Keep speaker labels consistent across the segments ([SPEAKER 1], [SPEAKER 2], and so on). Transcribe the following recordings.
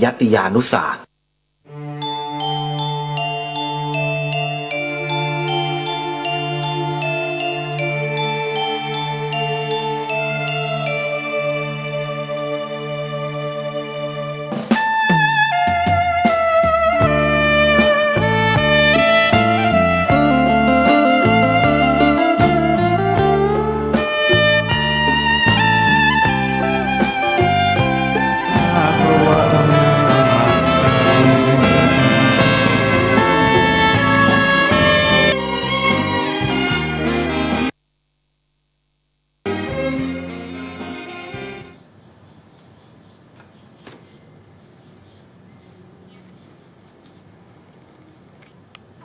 [SPEAKER 1] ยติยานุศาสตร์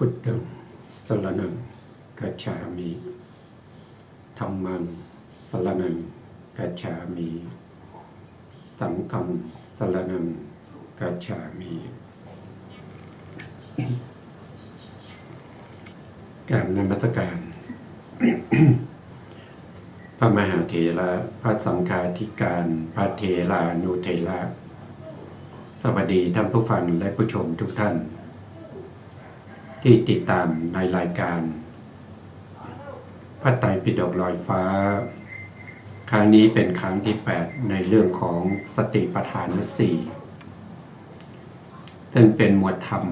[SPEAKER 2] พุทธังสรณังคัจฉามิธัมมังสรณังคัจฉามิสังฆังสรณังคัจฉามิกราบนมัสการ พระมหาเถระพระสังฆาธิการพระเถรานุเถระสวัสดีท่านผู้ฟังและผู้ชมทุกท่านที่ติดตามในรายการพระไตรปิฎกลอยฟ้าครั้งนี้เป็นครั้งที่ 8ในเรื่องของสติปัฏฐาน4ซึ่งเป็นหมวดธรรม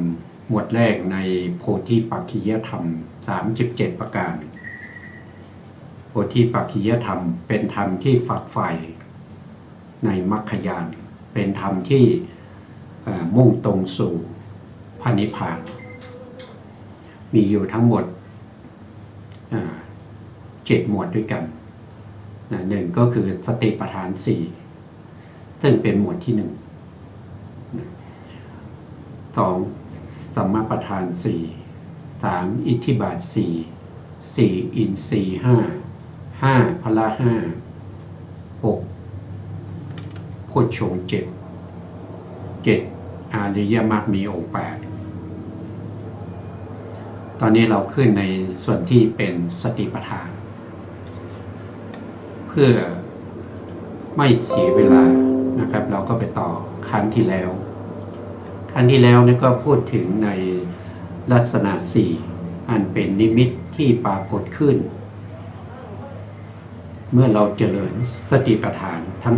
[SPEAKER 2] หมวดแรกในโพธิปักขิยธรรม37ประการโพธิปักขิยธรรมเป็นธรรมที่ฝักใฝ่ในมรรคญาณเป็นธรรมที่มุ่งตรงสู่พระนิพพานมีอยู่ทั้งหมด7หมวดด้วยกันหนึ่งก็คือสติปัฏฐาน4ซึ่งเป็นหมวดที่1 2สัมมาปัฏฐาน4 3อิทธิบาท4 4อินทรีย์5 5พละ5 6โพชฌงค์7อริยมรรคมีองค์8ตอนนี้เราขึ้นในส่วนที่เป็นสติปัฏฐานเพื่อไม่เสียเวลานะครับเราก็ไปต่อครั้งที่แล้วนี่ก็พูดถึงในลักษณะ4อันเป็นนิมิตที่ปรากฏขึ้นเมื่อเราเจริญสติปัฏฐานทั้ง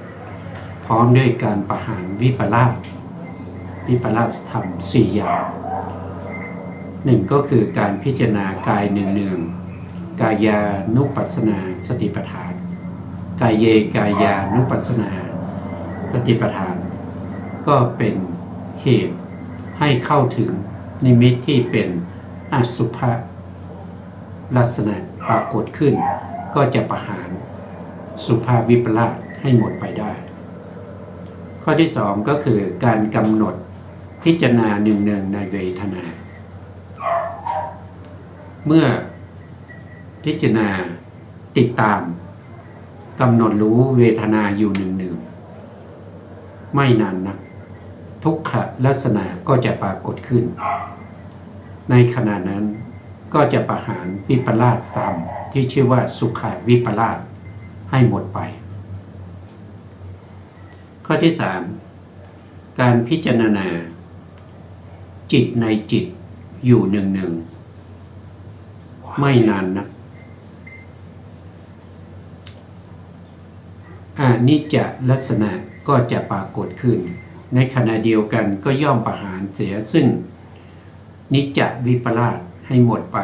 [SPEAKER 2] 4พร้อมด้วยการประหารวิปลาสธรรม4อย่างหนึ่งก็คือการพิจารณากายเนืองๆกายานุปัสสนาสติปัฏฐานกายเยกายานุปัสสนาสติปัฏฐานก็เป็นเหตุให้เข้าถึงนิมิตที่เป็นอสุภลักษณะปรากฏขึ้นก็จะประหารสุภาวิปลาสให้หมดไปได้ข้อที่2ก็คือการกำหนดพิจารณาเนืองๆในเวทนาเมื่อพิจารณาติดตามกำหนดรู้เวทนาอยู่เนืองๆไม่นานนักทุกขลักษณะก็จะปรากฏขึ้นในขณะนั้นก็จะประหารวิปลาสธรรมที่ชื่อว่าสุขวิปลาสให้หมดไปข้อที่3การพิจารณาจิตในจิตอยู่เนืองๆไม่นานนักอนิจจลักษณะก็จะปรากฏขึ้นในขณะเดียวกันก็ย่อมประหารเสียซึ่งนิจจวิปลาสให้หมดไป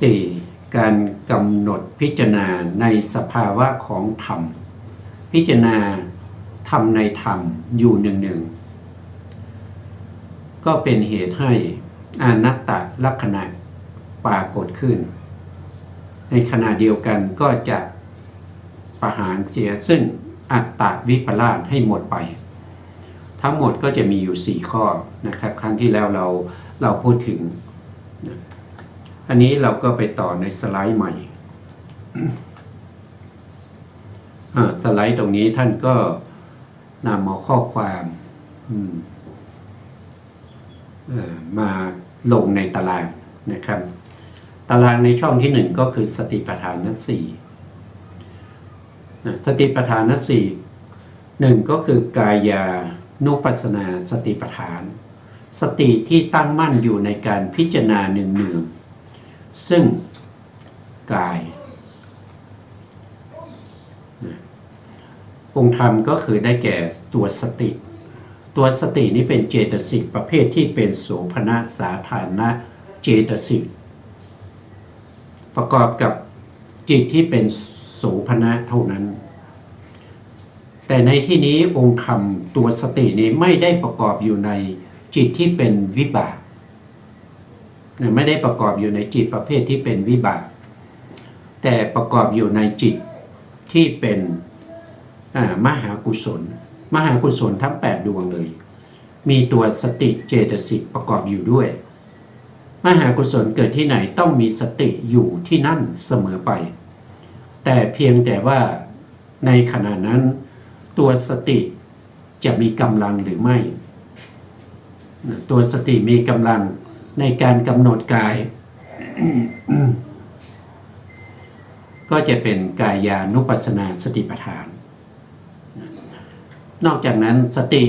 [SPEAKER 2] 4. การกำหนดพิจารณาในสภาวะของธรรมพิจารณาธรรมในธรรมอยู่เนืองๆก็เป็นเหตุให้อนัตตลักษณะปรากฏขึ้นในขณะเดียวกันก็จะประหารเสียซึ่งอัตตวิปลาสให้หมดไปทั้งหมดก็จะมีอยู่4ข้อนะครับครั้งที่แล้วเราพูดถึงอันนี้เราก็ไปต่อในสไลด์ใหม่ สไลด์ตรงนี้ท่านก็นำเอาข้อความมาลงในตารางนะครับ ตารางในช่องที่หนึ่งก็คือสติปัฏฐานสี่สติปัฏฐานสี่หนึ่งก็คือกายานุปัสสนาสติปัฏฐานสติที่ตั้งมั่นอยู่ในการพิจารณาเนืองๆซึ่งกายองค์ธรรมก็คือได้แก่ตัวสตินี้เป็นเจตสิกประเภทที่เป็นโสภณสาธารณเจตสิกประกอบกับจิตที่เป็นโสภณะเท่านั้นแต่ในที่นี้องค์ธรรมตัวสตินี้ไม่ได้ประกอบอยู่ในจิตที่เป็นวิบากไม่ได้ประกอบอยู่ในจิตประเภทที่เป็นวิบากแต่ประกอบอยู่ในจิตที่เป็นมหากุศลทั้ง8ดวงเลยมีตัวสติเจตสิกประกอบอยู่ด้วยมหากุศลเกิดที่ไหนต้องมีสติอยู่ที่นั่นเสมอไปแต่เพียงแต่ว่าในขณะนั้นตัวสติจะมีกำลังหรือไม่ตัวสติมีกำลังในการกำหนดกาย ก็จะเป็นกายานุปัสสนาสติปัฏฐานนอกจากนั้นสติ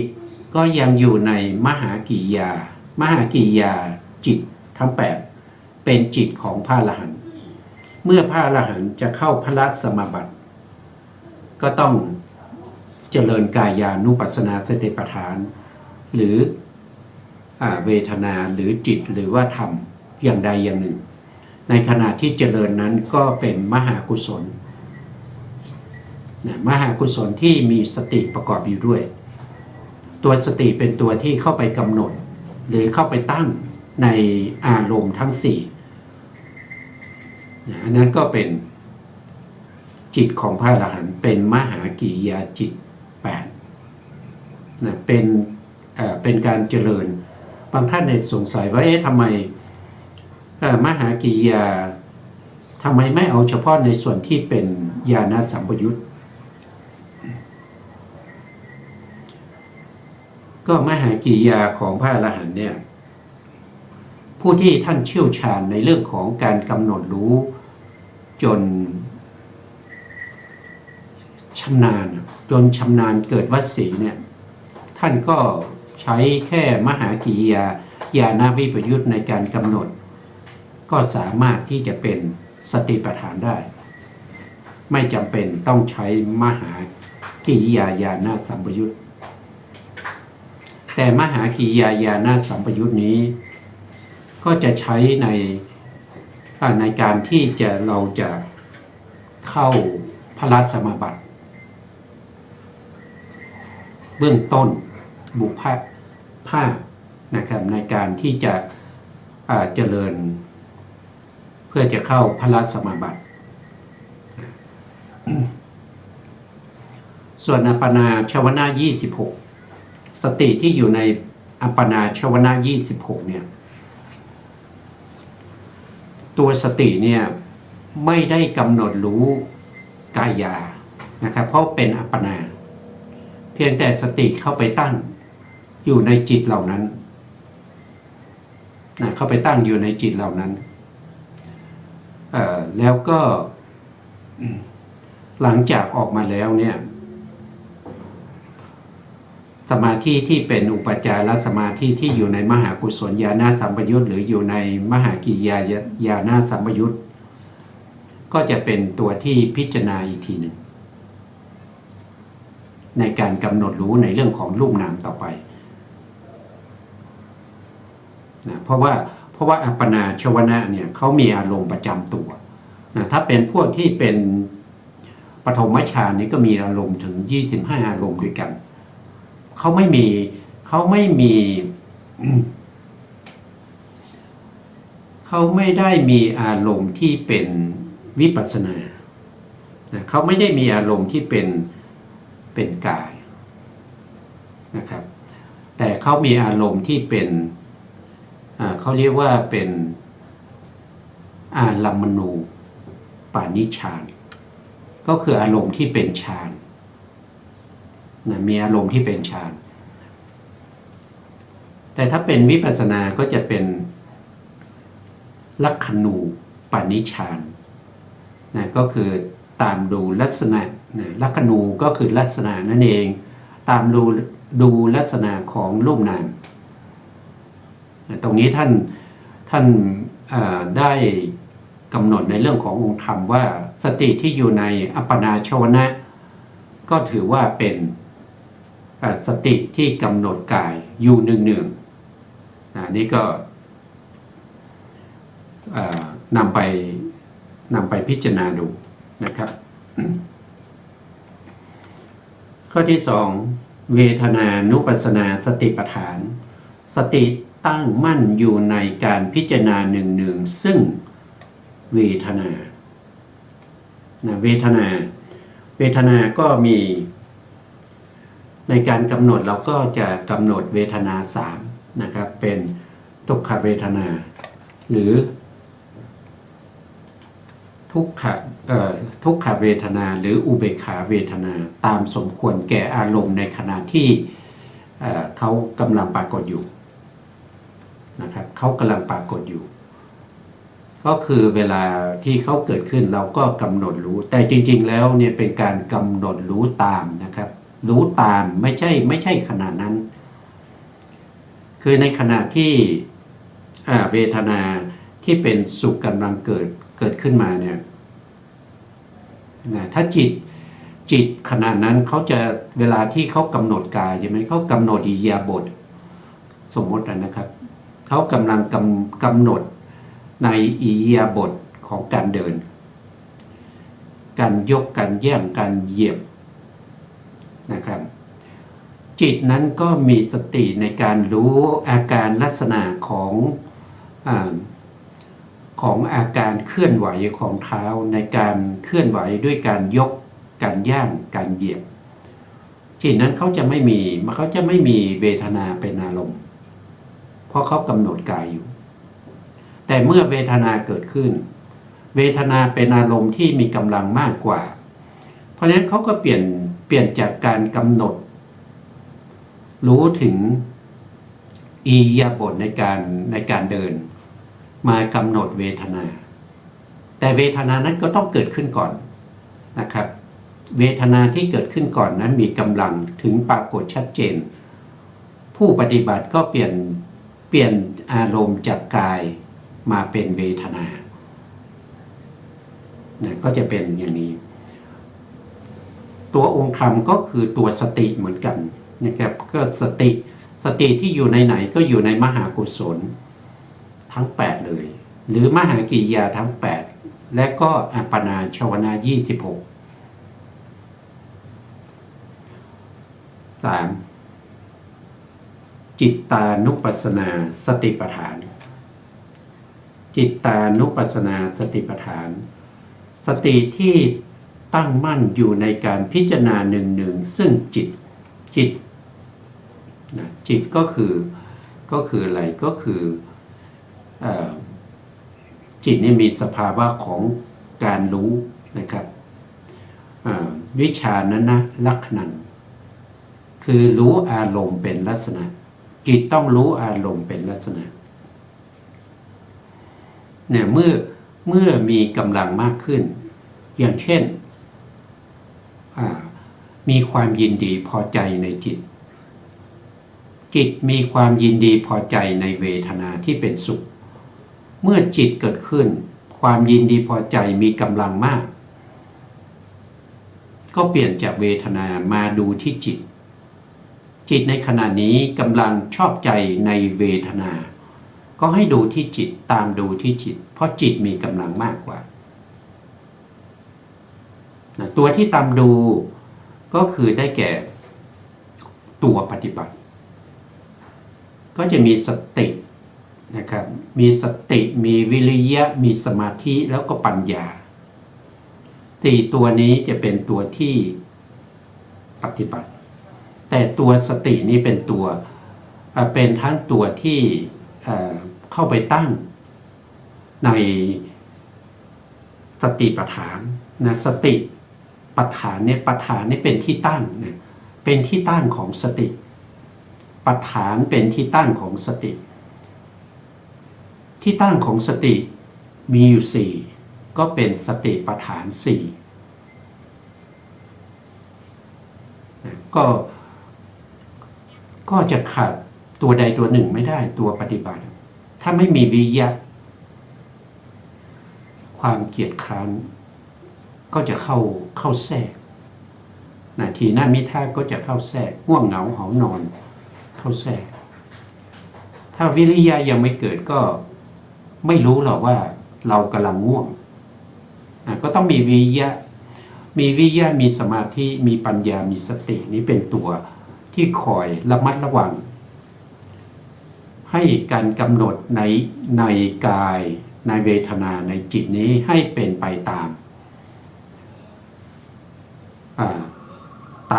[SPEAKER 2] ก็ยังอยู่ในมหากิริยาจิตทั้ง8เป็นจิตของพระอรหันต์เมื่อพระอรหันต์จะเข้าพระสมาบัติก็ต้องเจริญกายานุปัสสนาสติปัฏฐานหรือเวทนาหรือจิตหรือว่าธรรมอย่างใดอย่างหนึ่งในขณะที่เจริญนั้นก็เป็นมหากุศลมหากุศลที่มีสติประกอบอยู่ด้วยตัวสติเป็นตัวที่เข้าไปกำหนดหรือเข้าไปตั้งในอารมณ์ทั้ง4อันนั้นก็เป็นจิตของพระอรหันต์เป็นมหากิริยาจิต8เป็นการเจริญบางท่านสงสัยว่าทำไมมหากิริยาทำไมไม่เอาเฉพาะในส่วนที่เป็นญาณสัมปยุตก็มหากิริยาของพระอรหันต์เนี่ยผู้ที่ท่านเชี่ยวชาญในเรื่องของการกำหนดรู้จนชำนาญเกิดวสีเนี่ยท่านก็ใช้แค่มหากิริยาญาณวิปยุตในการกำหนดก็สามารถที่จะเป็นสติปัฏฐานได้ไม่จำเป็นต้องใช้มหากิริยาญาณสัมปยุตแต่มหากิริยาญาณสัมปยุตนี้ก็จะใช้ในการที่เราจะเข้าพระสมาบัติเบื้องต้นบุพภาคนะครับในการที่จะเจริญเพื่อจะเข้าพระสมาบัติส่วนอัปปนาชวนะ26สติที่อยู่ในอัปปนาชวนะ26เนี่ยตัวสติเนี่ยไม่ได้กำหนดรู้กายานะครับเพราะเป็นอัปปนาเพียงแต่สติเข้าไปตั้งอยู่ในจิตเหล่านั้นเข้าไปตั้งอยู่ในจิตเหล่านั้นแล้วก็หลังจากออกมาแล้วเนี่ยสมาธิที่เป็นอุปจารสมาธิที่อยู่ในมหากุศลญาณสัมปยุตหรืออยู่ในมหากิริยาญาณสัมปยุตก็จะเป็นตัวที่พิจารณาอีกทีหนึ่งในการกำหนดรู้ในเรื่องของรูปนามต่อไปนะเพราะว่าอัปปนาชวนะเนี่ยเขามีอารมณ์ประจำตัวนะถ้าเป็นพวกที่เป็นปฐมฌานนี่ก็มีอารมณ์ถึง25อารมณ์ด้วยกันเขาไม่ได้มีอารมณ์ที่เป็นวิปัสสนาเขาไม่ได้มีอารมณ์ที่เป็นกายนะครับแต่เขามีอารมณ์ที่เป็นเขาเรียกว่าเป็นอารัมมณูปานิชฌานก็คืออารมณ์ที่เป็นฌานมีอารมณ์ที่เป็นฌานแต่ถ้าเป็นวิปัสสนาก็จะเป็นลักขณู ปณิชฌานนะก็คือตามดูลักษณะนะลักขณูก็คือลักษณะนั่นเองตามดูลักษณะของรูปนามนะตรงนี้ท่านได้กำหนดในเรื่องขององค์ธรรมว่าสติที่อยู่ในอัปปนาชวนะก็ถือว่าเป็นสติที่กำหนดกายอยู่เนืองๆนี่ก็นำไปพิจารณาดูนะครับ ข้อที่สองเวทนานุปัสสนาสติปัฏฐานสติตั้งมั่นอยู่ในการพิจารณาหนึ่งซึ่งเวทนาเวทนาก็มีในการกำหนดเราก็จะกำหนดเวทนา3นะครับเป็นทุกขเวทนาหรือทุกขเวทนาหรืออุเบกขาเวทนาตามสมควรแก่อารมณ์ในขณะที่เขากำลังปรากฏอยู่นะครับเขากำลังปรากฏอยู่ก็คือเวลาที่เขาเกิดขึ้นเราก็กำหนดรู้แต่จริงๆแล้วเนี่ยเป็นการกำหนดรู้ตามนะครับรู้ตามไม่ใช่ขณะนั้นคือในขณะที่เวทนาที่เป็นสุขกำลังเกิดขึ้นมาเนี่ยถ้าจิตขณะนั้นเขาจะเวลาที่เขากำหนดกายใช่ไหมเขากำหนดอิริยาบถสมมตินะครับเขากำลังกำหนดในอิริยาบถของการเดินการยกการแย่งการเหยียบนะครับจิตนั้นก็มีสติในการรู้อาการลักษณะของอาการเคลื่อนไหวของเท้าในการเคลื่อนไหวด้วยการยกการย่างการเหยียบจิตนั้นเขาจะไม่มีเวทนาเป็นอารมณ์เพราะเขากำหนดกายอยู่แต่เมื่อเวทนาเกิดขึ้นเวทนาเป็นอารมณ์ที่มีกำลังมากกว่าเพราะฉะนั้นเขาก็เปลี่ยนจากการกำหนดรู้ถึงอิริยาบถในการเดินมากำหนดเวทนาแต่เวทนานั้นก็ต้องเกิดขึ้นก่อนนะครับเวทนาที่เกิดขึ้นก่อนนั้นมีกำลังถึงปรากฏชัดเจนผู้ปฏิบัติก็เปลี่ยนอารมณ์จากกายมาเป็นเวทนาก็จะเป็นอย่างนี้ตัวองค์ธรรมก็คือตัวสติเหมือนกันนะครับก็สติที่อยู่ในไหนก็อยู่ในมหากุศลทั้ง8เลยหรือมหากิริยาทั้ง8และก็อัปปนาชวนะ26 3. จิตตานุปัสสนาสติปัฏฐานจิตตานุปัสสนาสติปัฏฐานสติที่ตั้งมั่นอยู่ในการพิจารณาหนึ่งซึ่งจิตก็คืออะไรก็คือจิตนี่มีสภาวะของการรู้นะครับวิชานั้นนะลักขณังคือรู้อารมณ์เป็นลักษณะจิตต้องรู้อารมณ์เป็นลักษณะเนี่ยเมื่อมีกำลังมากขึ้นอย่างเช่นมีความยินดีพอใจในจิตมีความยินดีพอใจในเวทนาที่เป็นสุขเมื่อจิตเกิดขึ้นความยินดีพอใจมีกำลังมากก็เปลี่ยนจากเวทนามาดูที่จิตในขณะนี้กำลังชอบใจในเวทนาก็ให้ดูที่จิตตามดูที่จิตเพราะจิตมีกำลังมากกว่าตัวที่ตามดูก็คือได้แก่ตัวปฏิบัติก็จะมีสตินะครับมีสติมีวิริยะมีสมาธิแล้วก็ปัญญา4ตัวนี้จะเป็นตัวที่ปฏิบัติแต่ตัวสตินี้เป็นทั้งตัวที่เข้าไปตั้งในสติปัฏฐานนะสติปัฏฐานเนี่ยปัฏฐานนี่เป็นที่ตั้งนะเป็นที่ตั้งของสติปัฏฐานเป็นที่ตั้งของสติที่ตั้งของสติ มีอยู่สี่ก็เป็นสติปัฏฐานสี่ก็จะขาดตัวใดตัวหนึ่งไม่ได้ตัวปฏิบัติถ้าไม่มีวิริยะความเกียจคร้านก็จะเข้าแทรกทีหน้ามิท่าก็จะเข้าแทรกง่วงเหงาหานอนเข้าแทรกถ้าวิริยะยังไม่เกิดก็ไม่รู้หรอกว่าเรากำลังง่วงก็ต้องมีวิริยะมีสมาธิมีปัญญามีสตินี้เป็นตัวที่คอยระมัดระวังให้การกำหนดในกายในเวทนาในจิตนี้ให้เป็นไปต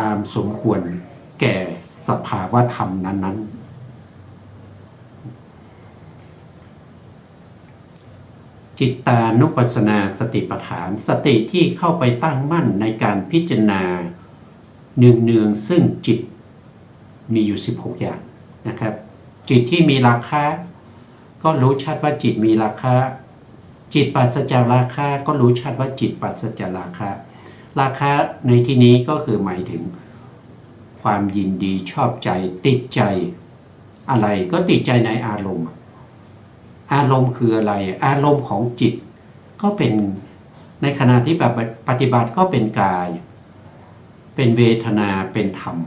[SPEAKER 2] ามสมควรแก่สภาวะธรรมนั้นๆจิตตานุปัสสนาสติปัฏฐานสติที่เข้าไปตั้งมั่นในการพิจารณาเนืองๆซึ่งจิตมีอยู่16อย่างนะครับจิตที่มีราคะก็รู้ชัดว่าจิตมีราคะจิตปราศจากราคะก็รู้ชัดว่าจิตปราศจากราคะราคะในที่นี้ก็คือหมายถึงความยินดีชอบใจติดใจอะไรก็ติดใจในอารมณ์คืออะไรอารมณ์ของจิตก็เป็นในขณะที่แบบปฏิบัติก็เป็นกายเป็นเวทนาเป็นธรรม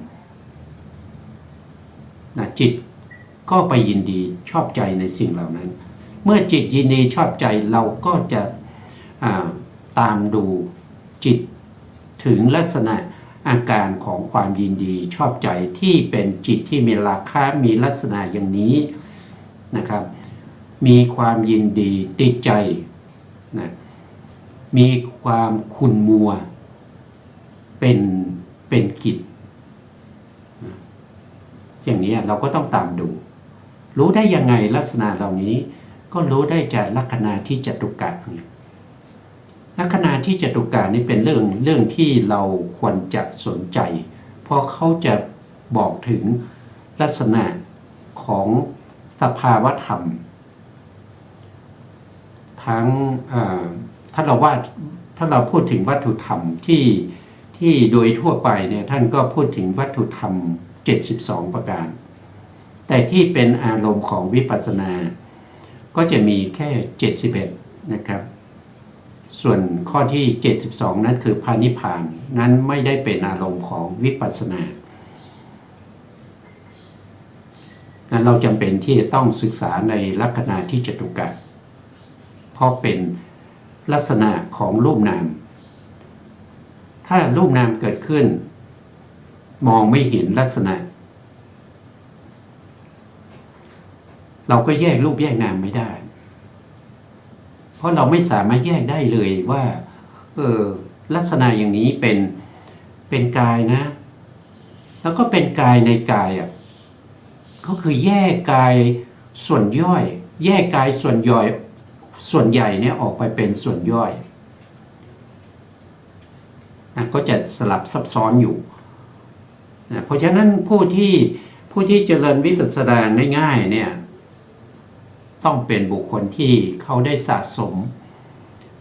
[SPEAKER 2] จิตก็ไปยินดีชอบใจในสิ่งเหล่านั้นเมื่อจิตยินดีชอบใจเราก็จะตามดูจิตถึงลักษณะอาการของความยินดีชอบใจที่เป็นจิตที่มีราคะมีลักษณะอย่างนี้นะครับมีความยินดีติดใจนะมีความขุ่นมัวเป็นกิจอย่างนี้เราก็ต้องตามดูรู้ได้ยังไงลักษณะเหล่านี้ก็รู้ได้จากลัคนาที่จตุกะลัคนาที่จตุกะนี่เป็นเรื่องที่เราควรจะสนใจเพราะเขาจะบอกถึงลักษณะของสภาวธรรมทั้งถ้าเราพูดถึงวัตถุธรรมที่โดยทั่วไปเนี่ยท่านก็พูดถึงวัตถุธรรม72ประการแต่ที่เป็นอารมณ์ของวิปัสสนาก็จะมีแค่71นะครับส่วนข้อที่72นั้นคือพระนิพพานนั้นไม่ได้เป็นอารมณ์ของวิปัสสนาเราจำเป็นที่จะต้องศึกษาในลัคนาที่จตุกะเพราะเป็นลักษณะของรูปนามถ้ารูปนามเกิดขึ้นมองไม่เห็นลักษณะเราก็แยกรูปแยกนามไม่ได้เพราะเราไม่สามารถแยกได้เลยว่าลักษณะอย่างนี้เป็นกายนะแล้วก็เป็นกายในกายก็คือแยกกายส่วนย่อยแยกกายส่วนย่อยส่วนใหญ่เนี่ยออกไปเป็นส่วนย่อยก็จะสลับซับซ้อนอยู่เพราะฉะนั้นผู้ที่เจริญวิปัสสนาง่ายๆเนี่ยต้องเป็นบุคคลที่เขาได้สะสม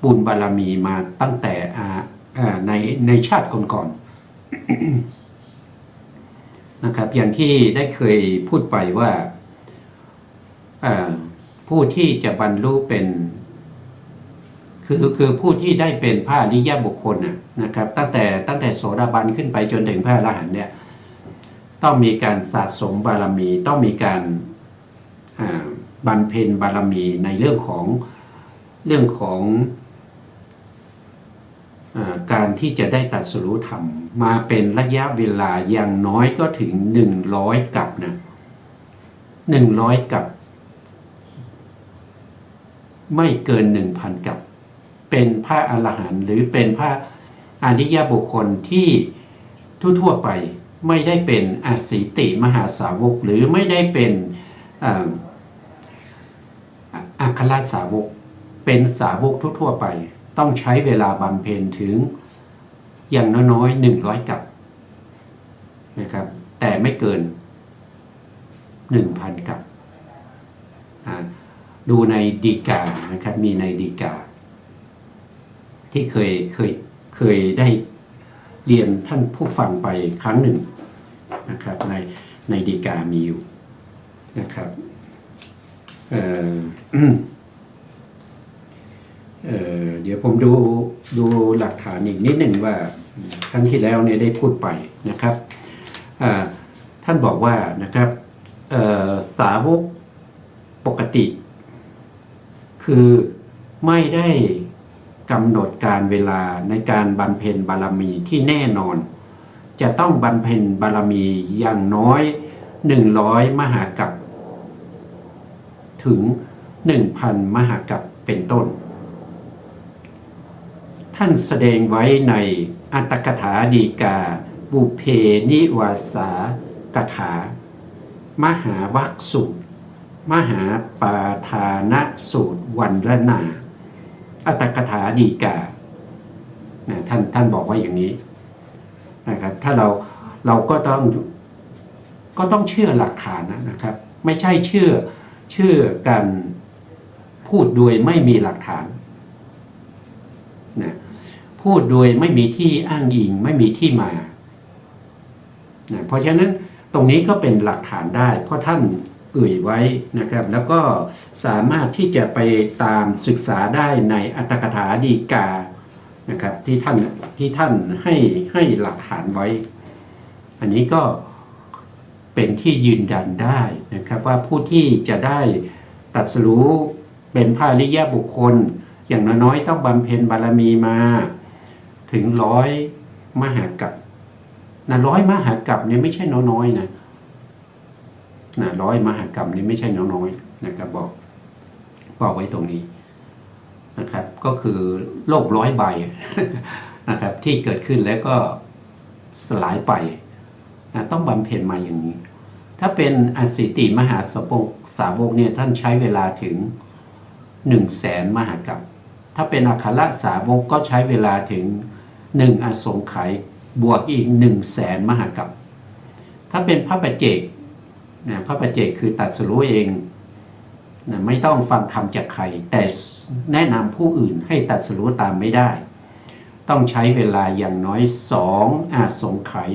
[SPEAKER 2] บุญบารมีมาตั้งแต่ในชาติก่อนๆนะครับอย่างที่ได้เคยพูดไปว่าผู้ที่จะบรรลุเป็นคือผู้ที่ได้เป็นพระอริยบุคคลนะครับตั้งแต่โสดาบันขึ้นไปจนถึงพระอรหันต์เนี่ยต้องมีการสะสมบารมีต้องมีการบำเพ็ญบารมีในเรื่องของการที่จะได้ตรัสรู้ธรรมมาเป็นระยะเวลาอย่างน้อยก็ถึง100กัปนะ100กัปไม่เกิน 1,000 กัปเป็นพระอรหันต์หรือเป็นพระอริยบุคคลที่ทั่วๆไปไม่ได้เป็นอสีติมหาสาวกหรือไม่ได้เป็นอัครสาวกเป็นสาวกทั่วๆไปต้องใช้เวลาบำเพ็ญถึงอย่างน้อยๆ100กัปนะครับแต่ไม่เกิน 1,000 กัป ดูในฎีกานะครับมีในฎีกาที่เคยได้เรียนท่านผู้ฟังไปครั้งหนึ่งนะครับในฎีกามีอยู่นะครับเดี๋ยวผมดูหลักฐานอีกนิดหนึ่งว่าครั้งที่แล้วเนี่ยได้พูดไปนะครับท่านบอกว่านะครับสาวกปกติคือไม่ได้กำหนดการเวลาในการบำเพ็ญบารมีที่แน่นอนจะต้องบำเพ็ญบารมีอย่างน้อย100มหากัปถึง 1,000 มหากัปเป็นต้นท่านแสดงไว้ในอัตถกถาฎีกาบุพเพนิวาสากถามหาวัคสูตรมหาปาทานสูตรวันรนาอัตถกถาฎีกาท่านบอกว่าอย่างนี้นะครับถ้าเราก็ต้องเชื่อหลักฐานนะครับไม่ใช่เชื่อกันพูดโดยไม่มีหลักฐานนะพูดโดยไม่มีที่อ้างอิงไม่มีที่มานะเพราะฉะนั้นตรงนี้ก็เป็นหลักฐานได้เพราะท่านเอ่ยไว้นะครับแล้วก็สามารถที่จะไปตามศึกษาได้ในอัตถกถาฎีกานะครับที่ท่านให้หลักฐานไว้อันนี้ก็เป็นที่ยืนยันได้นะครับว่าผู้ที่จะได้ตรัสรู้เป็นพระอริยบุคคลอย่างน้อยๆต้องบำเพ็ญบารมีมาถึง100มหากัป100มหากัปเนี่ยไม่ใช่น้อยๆนะ100มหากัปนี่ไม่ใช่น้อยๆนะครับบอกไว้ตรงนี้นะครับก็คือโลก100 ใบนะครับที่เกิดขึ้นแล้วก็สลายไปนะต้องบำเพ็ญมาอย่างนี้ถ้าเป็นอสิติมหาสาวกเนี่ยท่านใช้เวลาถึง100,000 มหากัปถ้าเป็นอัคครสาวกก็ใช้เวลาถึง1อสงไขยบวกอีก100,000 มหากัปถ้าเป็นพระปัจเจกพระปัจเจกคือตรัสรู้เองไม่ต้องฟังธรรมจากใครแต่แนะนำผู้อื่นให้ตรัสรู้ตามไม่ได้ต้องใช้เวลาอย่างน้อย2อสงไขย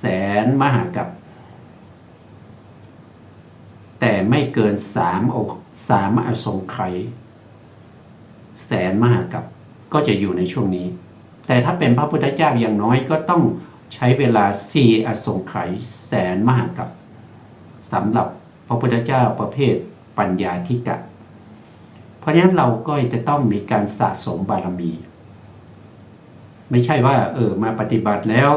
[SPEAKER 2] 100,000 มหากัปแต่ไม่เกิน3อสงไขย100,000 มหากัปก็จะอยู่ในช่วงนี้แต่ถ้าเป็นพระพุทธเจ้าอย่างน้อยก็ต้องใช้เวลา4อสงไขย100,000 มหากัปสำหรับพระพุทธเจ้าประเภทปัญญาธิกะเพราะฉะนั้นเราก็จะต้องมีการสะสมบารมีไม่ใช่ว่ามาปฏิบัติแล้ว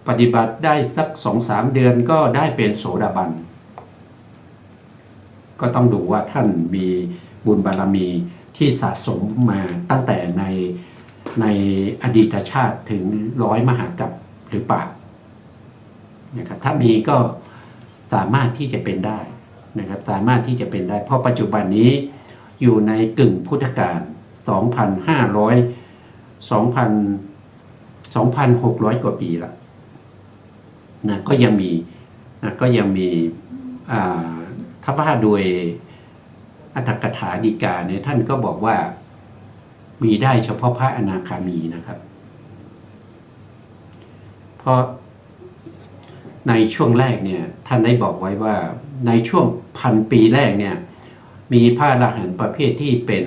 [SPEAKER 2] ปฏิบัติได้สัก 2-3 เดือนก็ได้เป็นโสดาบันก็ต้องดูว่าท่านมีบุญบารมีที่สะสมมาตั้งแต่ในอดีตชาติถึง100 มหากัปหรือเปล่านะครับถ้ามีก็สามารถที่จะเป็นได้นะครับสามารถที่จะเป็นได้เพราะปัจจุบันนี้อยู่ในกึ่งพุทธกาล 2,600 กว่าปีละนะก็ยังมีถ้าว่าโดยอัตถกถาฎีกาเนี่ยท่านก็บอกว่ามีได้เฉพาะพระอนาคามีนะครับเพราะในช่วงแรกเนี่ยท่านได้บอกไว้ว่าในช่วง1,000 ปีแรกเนี่ยมีพระอรหันต์ประเภทที่เป็น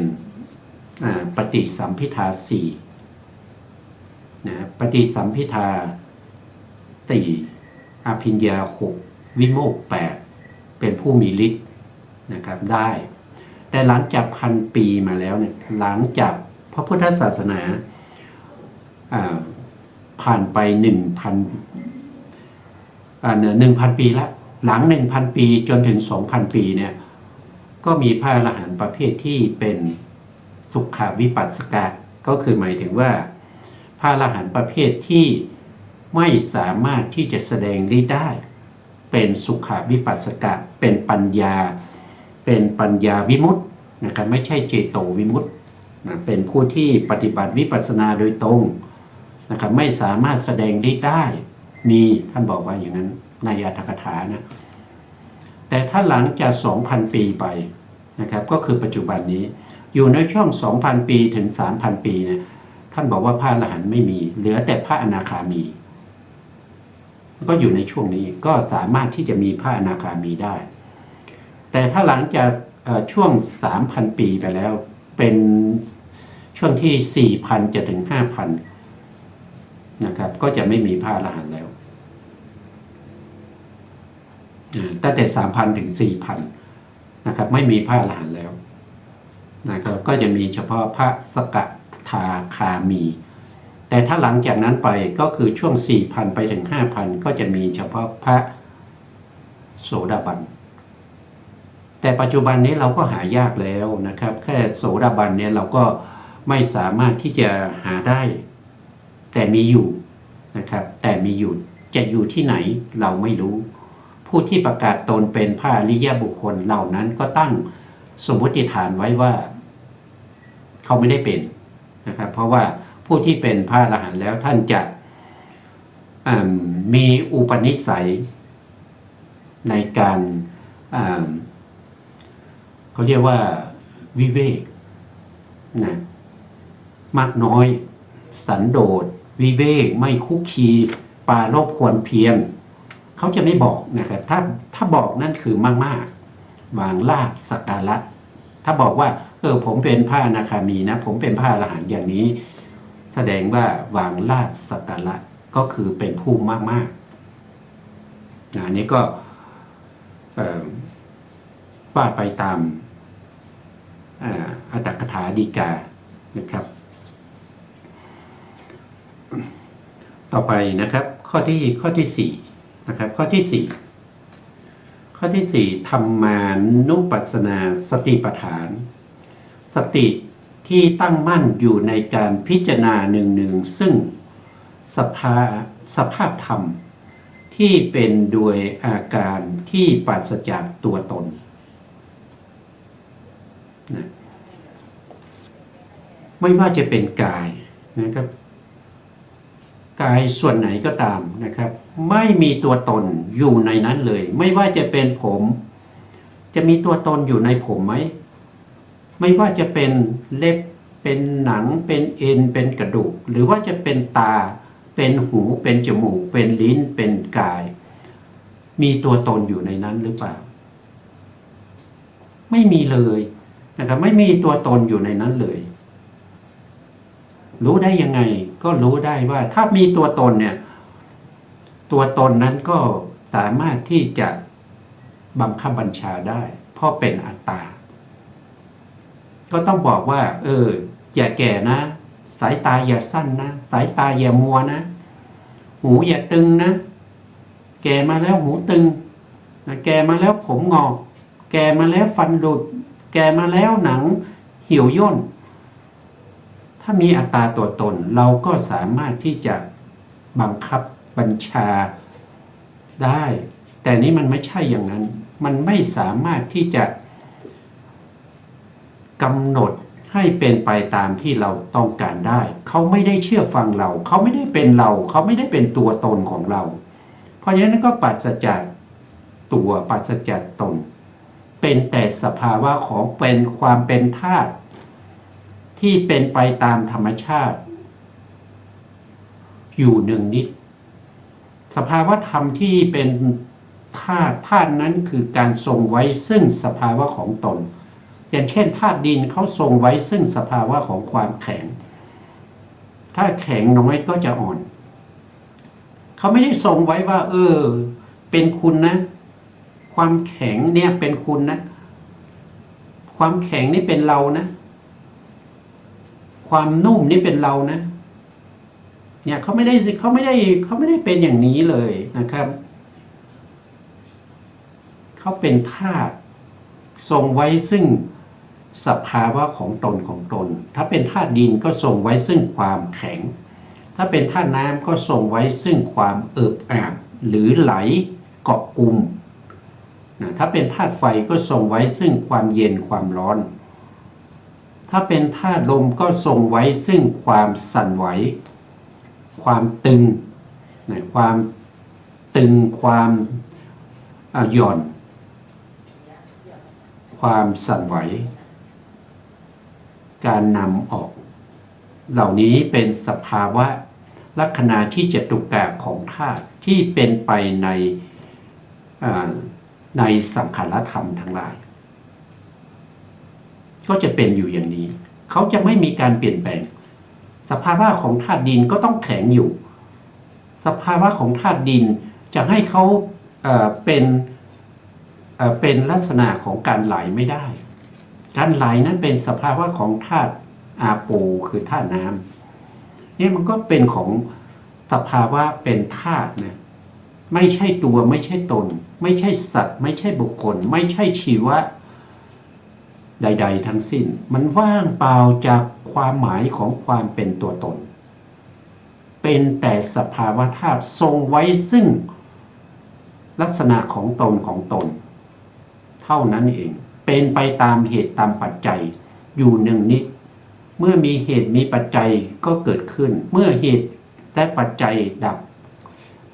[SPEAKER 2] ปฏิสัมภิทา4นะปฏิสัมภิทา4อภิญญา6วิโมกข์8เป็นผู้มีฤทธิ์นะครับได้แต่หลังจาก1,000 ปีมาแล้วเนี่ยหลังจากพระพุทธศาสนาผ่านไป1,000 ปีละหลัง 1,000 ปีจนถึง 2,000 ปีเนี่ยก็มีพระอรหันต์ประเภทที่เป็นสุขวิปัสสกะก็คือหมายถึงว่าพระอรหันต์ประเภทที่ไม่สามารถที่จะแสดงฤทธิ์ได้เป็นสุขวิปัสสกะเป็นปัญญาวิมุตตินะครับไม่ใช่เจโตวิมุตตินะเป็นผู้ที่ปฏิบัติวิปัสสนาโดยตรงนะครับไม่สามารถแสดงฤทธิ์ได้มีท่านบอกว่าอย่างนั้นในอัตถกถานะแต่ถ้าหลังจาก 2,000 ปีไป นะครับก็คือปัจจุบันนี้อยู่ในช่วง 2,000 ปีถึง 3,000 ปีเนี่ยท่านบอกว่าพระอรหันต์ไม่มีเหลือแต่พระอนาคามีก็อยู่ในช่วงนี้ก็สามารถที่จะมีพระอนาคามีได้แต่ถ้าหลังจากช่วง 3,000 ปีไปแล้วเป็นช่วงที่ 4,000 จะถึง 5,000 นะครับก็จะไม่มีพระอรหันต์แล้วตั้งแต่ 3,000 ถึง 4,000 นะครับไม่มีพระอรหันต์แล้วนะครับก็จะมีเฉพาะพระสกทาคามีแต่ถ้าหลังจากนั้นไปก็คือช่วง 4,000 ไปถึง 5,000 ก็จะมีเฉพาะพระโสดาบันแต่ปัจจุบันนี้เราก็หายากแล้วนะครับแค่โสดาบันเนี่ยเราก็ไม่สามารถที่จะหาได้แต่มีอยู่นะครับแต่มีอยู่จะอยู่ที่ไหนเราไม่รู้ผู้ที่ประกาศตนเป็นพระอริยบุคคลเหล่านั้นก็ตั้งสมมติฐานไว้ว่าเขาไม่ได้เป็นนะครับเพราะว่าผู้ที่เป็นพระอรหันต์แล้วท่านจะมีอุปนิสัยในการเขาเรียกว่าวิเวกนะมากน้อยสันโดษวิเวกไม่คุกคีปาโลภควรเพียรเขาจะไม่บอกนะครับถ้าบอกนั่นคือมากๆวางลาภสักการะถ้าบอกว่าผมเป็นพระอนาคามีนะผมเป็นพระอรหันต์อย่างนี้แสดงว่าวางลาภสักการะก็คือเป็นผู้มากๆอันนี้ก็ว่าไปตามอัตถกถาฎีกานะครับต่อไปนะครับข้อที่4นะครับข้อที่4ธรรมานุปัสสนาสติปัฏฐานสติที่ตั้งมั่นอยู่ในการพิจารณาหนึ่งซึ่งสภาพธรรมที่เป็นโดยอาการที่ปราศจากตัวตนนะไม่ว่าจะเป็นกายนะครับกายส่วนไหนก็ตามนะครับไม่มีตัวตนอยู่ในนั้นเลยไม่ว่าจะเป็นผมจะมีตัวตนอยู่ในผมไหมไม่ว่าจะเป็นเล็บเป็นหนังเป็นเอ็นเป็นกระดูกหรือว่าจะเป็นตาเป็นหูเป็นจมูกเป็นลิ้นเป็นกายมีตัวตนอยู่ในนั้นหรือเปล่าไม่มีเลยนะครับไม่มีตัวตนอยู่ในนั้นเลยรู้ได้ยังไงก็รู้ได้ว่าถ้ามีตัวตนเนี่ยตัวตนนั้นก็สามารถที่จะบังคับบัญชาได้เพราะเป็นอัตตาก็ต้องบอกว่าอย่าแก่นะสายตาอย่าสั้นนะสายตาอย่ามัวนะหูอย่าตึงนะแก่มาแล้วหูตึงแก่มาแล้วผมงอกแก่มาแล้วฟันหลุดแก่มาแล้วหนังเหี่ยวย่นถ้ามีอัตตาตัวตนเราก็สามารถที่จะบังคับบัญชาได้แต่นี้มันไม่ใช่อย่างนั้นมันไม่สามารถที่จะกำหนดให้เป็นไปตามที่เราต้องการได้เขาไม่ได้เชื่อฟังเราเขาไม่ได้เป็นเราเขาไม่ได้เป็นตัวตนของเราเพราะฉะนั้นก็ปราศจากตัวปราศจากตนเป็นแต่สภาวะของเป็นความเป็นธาตุที่เป็นไปตามธรรมชาติอยู่หนึ่งนิดสภาวะธรรมที่เป็นธาตุนั้นคือการทรงไว้ซึ่งสภาวะของตนอย่างเช่นธาตุดินเขาทรงไว้ซึ่งสภาวะของความแข็งถ้าแข็งน้อยก็จะอ่อนเขาไม่ได้ทรงไว้ว่าเป็นคุณนะความแข็งเนี่ยเป็นคุณนะความแข็งนี่เป็นเรานะความนุ่มนี่เป็นเรานะเนี่ยเขาไม่ได้เป็นอย่างนี้เลยนะครับเขาเป็นธาตุทรงไว้ซึ่งสภาวะของตนถ้าเป็นธาตุดินก็ทรงไว้ซึ่งความแข็งถ้าเป็นธาตุน้ำก็ทรงไว้ซึ่งความเอิบอาบหรือไหลเกาะกลุ่มนะถ้าเป็นธาตุไฟก็ทรงไว้ซึ่งความเย็นความร้อนถ้าเป็นธาตุลมก็ทรงไว้ซึ่งความสั่นไหวความตึงนะความตึงความหย่อน ความสั่นไหวการนำออกเหล่านี้เป็นสภาวะลักษณะที่จตุกะของธาตุที่เป็นไปในสังขารธรรมทั้งหลายก็จะเป็นอยู่อย่างนี้เขาจะไม่มีการเปลี่ยนแปลงสภาวะของธาตุดินก็ต้องแข็งอยู่สภาวะของธาตุดินจะให้เขาเป็นลักษณะของการไหลไม่ได้การไหลนั้นเป็นสภาวะของธาตุอาโปคือธาตุน้ำเนี่ยมันก็เป็นของสภาวะเป็นธาตุนะไม่ใช่ตัวไม่ใช่ตนไม่ใช่สัตว์ไม่ใช่บุคคลไม่ใช่ชีวะใดๆทั้งสิ้นมันว่างเปล่าจากความหมายของความเป็นตัวตนเป็นแต่สภาวะธาตุทรงไว้ซึ่งลักษณะของตนของตนเท่านั้นเองเป็นไปตามเหตุตามปัจจัยอยู่หนึ่งนิดเมื่อมีเหตุมีปัจจัยก็เกิดขึ้นเมื่อเหตุและปัจจัยดับ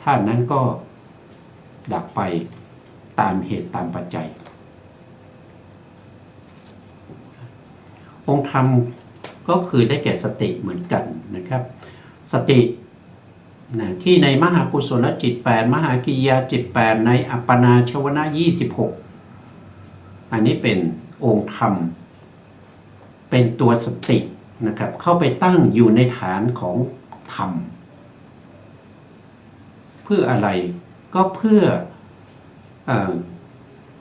[SPEAKER 2] ธาตุนั้นก็ดับไปตามเหตุตามปัจจัยองค์ธรรมก็คือได้แก่สติเหมือนกันนะครับสติที่ในมหากุศลจิต8มหากิริยาจิต8ในอัปปนาชวนะ26อันนี้เป็นองค์ธรรมเป็นตัวสตินะครับเข้าไปตั้งอยู่ในฐานของธรรมเพื่ออะไรก็เพื่อ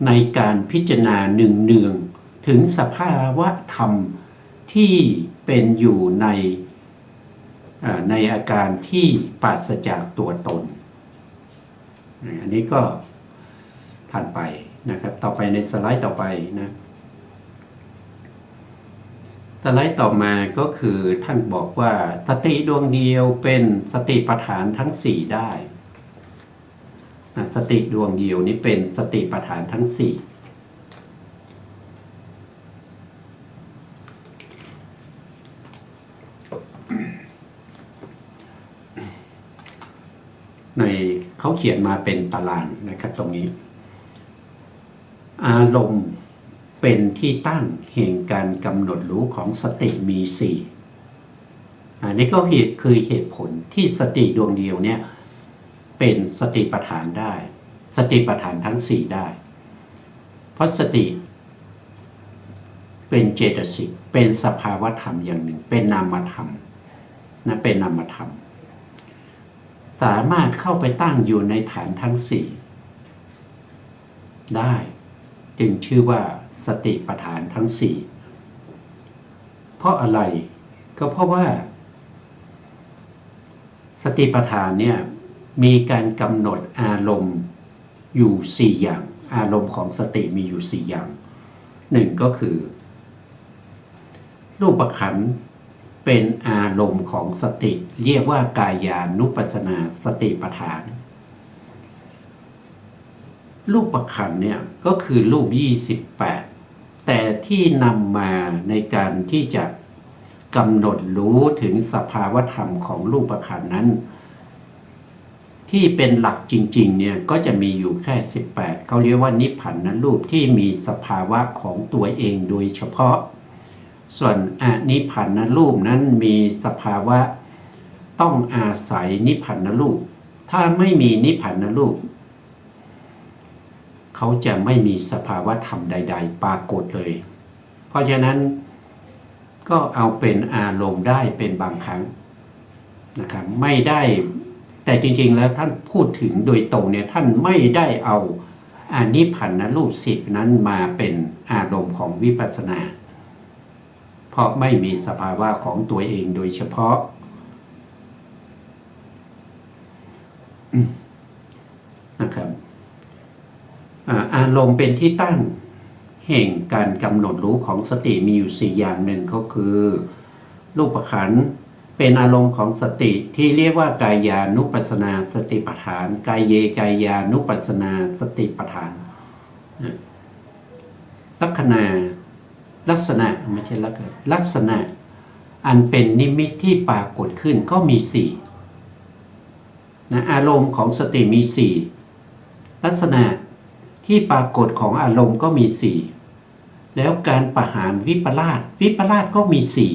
[SPEAKER 2] ในการพิจารณาเนืองๆถึงสภาวะธรรมที่เป็นอยู่ในอาการที่ปราศจากตัวตนอันนี้ก็ผ่านไปนะครับต่อไปในสไลด์ต่อไปนะสไลด์ต่อมาก็คือท่านบอกว่าสติดวงเดียวเป็นสติปัฏฐานทั้ง4ได้สติดวงเดียวนี้เป็นสติปัฏฐานทั้ง4ในเขาเขียนมาเป็นตารางนะครับตรงนี้อารมณ์เป็นที่ตั้งแห่งการกำหนดรู้ของสติมี4อันนี้ก็คือเหตุผลที่สติดวงเดียวเนี่ยเป็นสติปัฏฐานได้สติปัฏฐานทั้ง4ได้เพราะสติเป็นเจตสิกเป็นสภาวะธรรมอย่างหนึ่งเป็นนามธรรมนะเป็นนามธรรมสามารถเข้าไปตั้งอยู่ในฐานทั้ง4ได้จึงชื่อว่าสติปัฏฐานทั้ง4เพราะอะไรก็เพราะว่าสติปัฏฐานเนี่ยมีการกำหนดอารมณ์อยู่4อย่างอารมณ์ของสติมีอยู่4อย่าง1ก็คือรูปขันธ์เป็นอารมณ์ของสติเรียกว่ากายานุปัสสนาสติปัฏฐานรูปขันธ์เนี่ยก็คือรูป28แต่ที่นำมาในการที่จะกำหนดรู้ถึงสภาวธรรมของรูปขันธ์นั้นที่เป็นหลักจริงๆเนี่ยก็จะมีอยู่แค่18เขาเรียกว่านิพพานรูปที่มีสภาวะของตัวเองโดยเฉพาะส่วนอนิพพานรูปนั้นมีสภาวะต้องอาศัยนิพพานรูปถ้าไม่มีนิพพานรูปเขาจะไม่มีสภาวะธรรมใดๆปรากฏเลยเพราะฉะนั้นก็เอาเป็นอารมณ์ได้เป็นบางครั้งนะครับไม่ได้แต่จริงๆแล้วท่านพูดถึงโดยตรงเนี่ยท่านไม่ได้เอาอนิพพานรูป10นั้นมาเป็นอารมณ์ของวิปัสสนาเพราะไม่มีสภาวะของตัวเองโดยเฉพาะนะครับอารมณ์เป็นที่ตั้งแห่งการกำหนดรู้ของสติมีอยู่4อย่างหนึ่งก็คือรูปขันธ์เป็นอารมณ์ของสติที่เรียกว่ากายานุปัสสนาสติปัฏฐานกายเยกายานุปัสสนาสติปัฏฐานลักษณะไม่ใช่ลักษณะอันเป็นนิมิตที่ปรากฏขึ้นก็มี4นะอารมณ์ของสติมี4ลักษณะที่ปรากฏของอารมณ์ก็มี แล้วการประหารวิปลาสก็มีสี่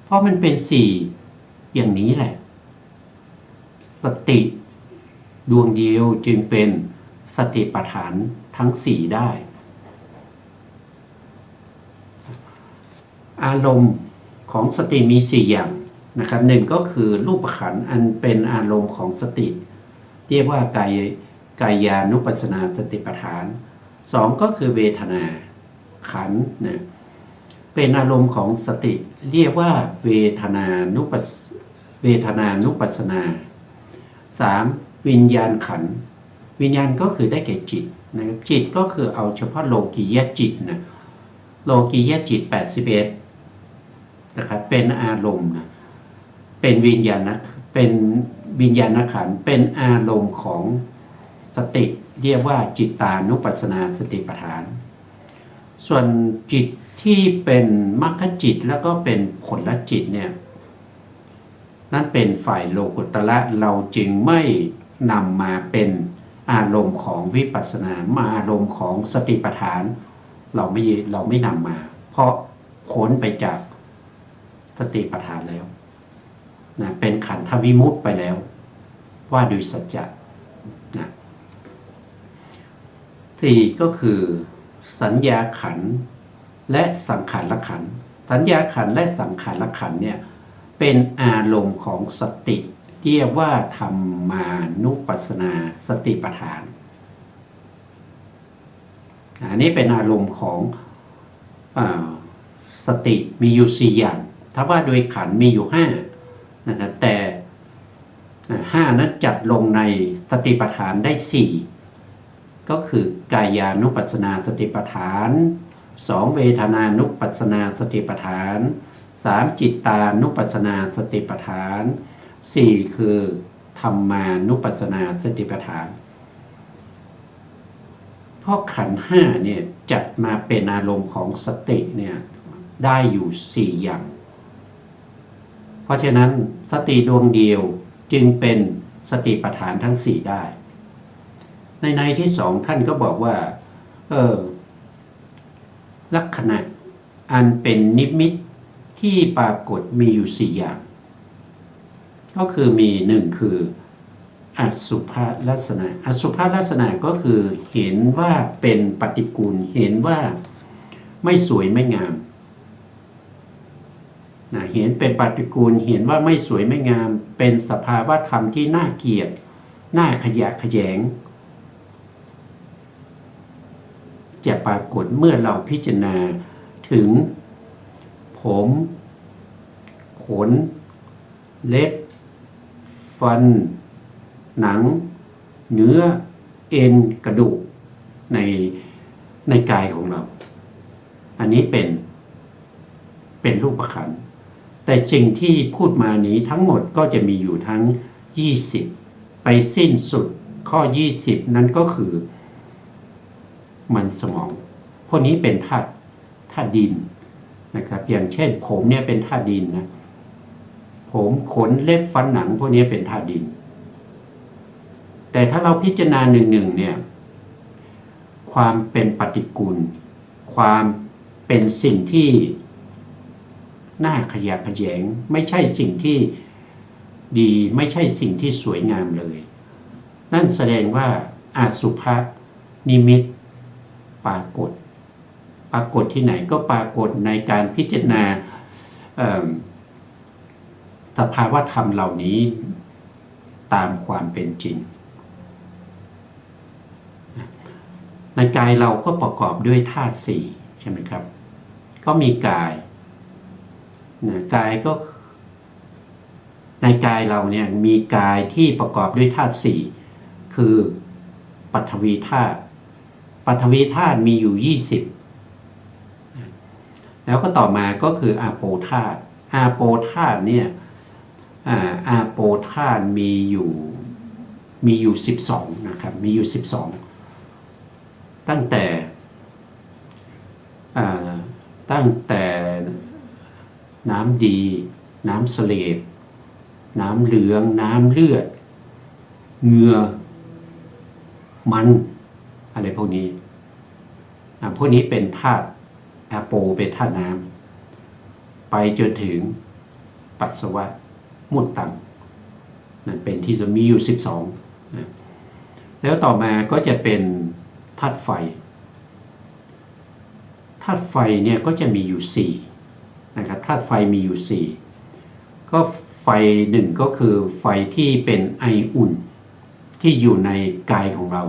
[SPEAKER 2] เพราะมันเป็นสี่อย่างนี้แหละสติดวงเดียวจึงเป็นสติปัฏฐานทั้งสี่ได้อารมณ์ของสติมีสี่อย่างนะครับหนึ่งก็คือรูปขันธ์อันเป็นอารมณ์ของสติเรียกว่ากายานุปัสสนาสติปัฏฐานสองก็คือเวทนาขันธ์นะเป็นอารมณ์ของสติเรียกว่าเวทนานุปัสสนาสามวิญญาณขันธ์วิญญาณก็คือได้แก่จิตนะครับจิตก็คือเอาเฉพาะโลกียจิตนะโลกียจิต81นะครับเป็นอารมณ์นะเป็นวิญญาณขันธ์เป็นอารมณ์ของสติเรียกว่าจิตตานุปัสสนาสติปัฏฐานส่วนจิตที่เป็นมรรคจิตแล้วก็เป็นผลจิตเนี่ยนั่นเป็นฝ่ายโลกุตระเราจึงไม่นำมาเป็นอารมณ์ของวิปัสสนามาอารมณ์ของสติปัฏฐานเราไม่นำมาเพราะพ้นไปจากสติปัฏฐานแล้วนะเป็นขันธวิมุตติไปแล้วว่าโดยสัจจะนะสี่ก็คือสัญญาขันธ์และสังขารขันธ์สัญญาขันธ์และสังขารขันธ์เนี่ยเป็นอารมณ์ของสติเรียกว่าธรรมานุปัสสนาสติปัฏฐานอันนี้เป็นอารมณ์ของสติมีอยู่สี่อย่างถ้าว่าโดยขันธ์มีอยู่ห้านะครับแต่ห้านั้นจัดลงในสติปัฏฐานได้สี่ก็คือกายานุปัสสนาสติปัฏฐานสองเวทนานุปัสสนาสติปัฏฐานสามจิตตานุปัสสนาสติปัฏฐานสี่คือธรรมานุปัสสนาสติปัฏฐานเพราะขันธ์ห้าเนี่ยจัดมาเป็นอารมณ์ของสติเนี่ยได้อยู่สี่อย่างเพราะฉะนั้นสติดวงเดียวจึงเป็นสติปัฏฐานทั้งสี่ได้ในที่สองท่านก็บอกว่าลักษณะอันเป็นนิมิตที่ปรากฏมีอยู่สี่อย่างก็คือมีหนึ่งคืออสุภลักษณะอสุภลักษณะก็คือเห็นว่าเป็นปฏิกูลเห็นว่าไม่สวยไม่งามนะเห็นเป็นปฏิกูลเห็นว่าไม่สวยไม่งามเป็นสภาวะธรรมที่น่าเกลียดน่าขยะแขยงจะปรากฏเมื่อเราพิจารณาถึงผมขนเล็บฟันหนังเนื้อเอ็นกระดูกในกายของเราอันนี้เป็นรูปขันธ์แต่สิ่งที่พูดมานี้ทั้งหมดก็จะมีอยู่ทั้ง20ไปสิ้นสุดข้อ20นั้นก็คือมันสมองพวกนี้เป็นธาตุดินนะครับอย่างเช่นผมเนี่ยเป็นธาตุดินนะผมขนเล็บฟันหนังพวกนี้เป็นธาตุดินแต่ถ้าเราพิจารณาหนึ่งเนี่ยความเป็นปฏิกูลความเป็นสิ่งที่น่าขยะแขยงไม่ใช่สิ่งที่ดีไม่ใช่สิ่งที่สวยงามเลยนั่นแสดงว่าอสุภนิมิตปรากฏที่ไหนก็ปรากฏในการพิจารณาสภาวะธรรมเหล่านี้ตามความเป็นจริงในกายเราก็ประกอบด้วยธาตุสี่ใช่ไหมครับก็มีกายกายก็ในกายเราเนี่ยมีกายที่ประกอบด้วยธาตุสี่คือปฐวีธาตุมีอยู่20แล้วก็ต่อมาก็คืออาโปธาตุเนี่ยอาโปธาตุมีอยู่12นะครับมีอยู่12ตั้งแต่น้ำดีน้ำเสลดน้ำเหลืองน้ำเลือดเหงื่อมันอะไรพวกนี้ พวกนี้เป็นธาตุอาโปเป็นธาตุน้ำไปจนถึงปัสสาวะมุตตังนั่นเป็นที่จะมีอยู่12นะแล้วต่อมาก็จะเป็นธาตุไฟธาตุไฟเนี่ยก็จะมีอยู่4นะครับธาตุไฟมีอยู่4ก็ไฟหนึ่งก็คือไฟที่เป็นไออุ่นที่อยู่ในกายของเรา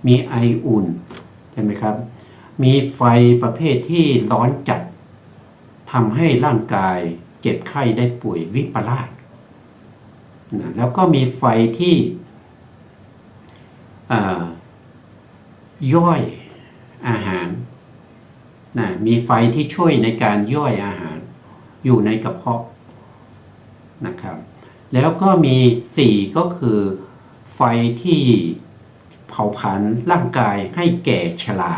[SPEAKER 2] มีไออุ่นใช่ไหมครับมีไฟประเภทที่ร้อนจัดทำให้ร่างกายเจ็บไข้ได้ป่วยวิปลาสนะแล้วก็มีไฟที่ย่อยอาหารนะมีไฟที่ช่วยในการย่อยอาหารอยู่ในกระเพาะนะครับแล้วก็มี4ก็คือไฟที่เผาผลาญร่างกายให้แก่ชรา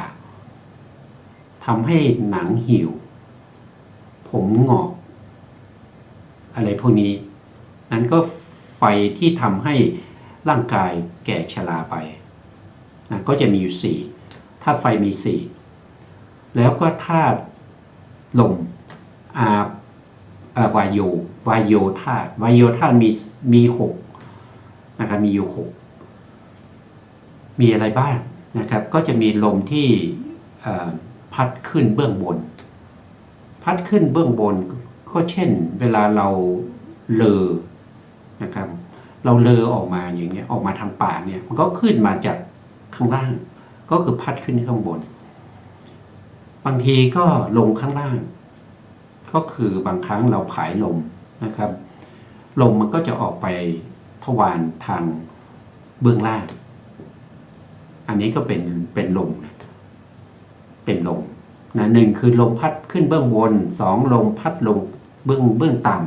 [SPEAKER 2] ทำให้หนังเหี่ยวผมงอกอะไรพวกนี้นั้นก็ไฟที่ทำให้ร่างกายแก่ชราไปนะก็จะมีอยู่4ธาตุไฟมี4แล้วก็ธาตุลมวายโยธาตุมี6นะครับมีอยู่6มีอะไรบ้างนะครับก็จะมีลมที่พัดขึ้นเบื้องบนพัดขึ้นเบื้องบนก็เช่นเวลาเราเลอนะครับเราเลอออกมาอย่างเงี้ยออกมาทางปากเนี่ยมันก็ขึ้นมาจากข้างล่างก็คือพัดขึ้นข้างบนบางทีก็ลงข้างล่างก็คือบางครั้งเราผายลมนะครับลมมันก็จะออกไปทวารทางเบื้องล่างอันนี้ก็เป็นลมนะเป็นลมนะ1คือลมพัดขึ้นเบื้องบน2ลมพัดลงเบื้องต่ำ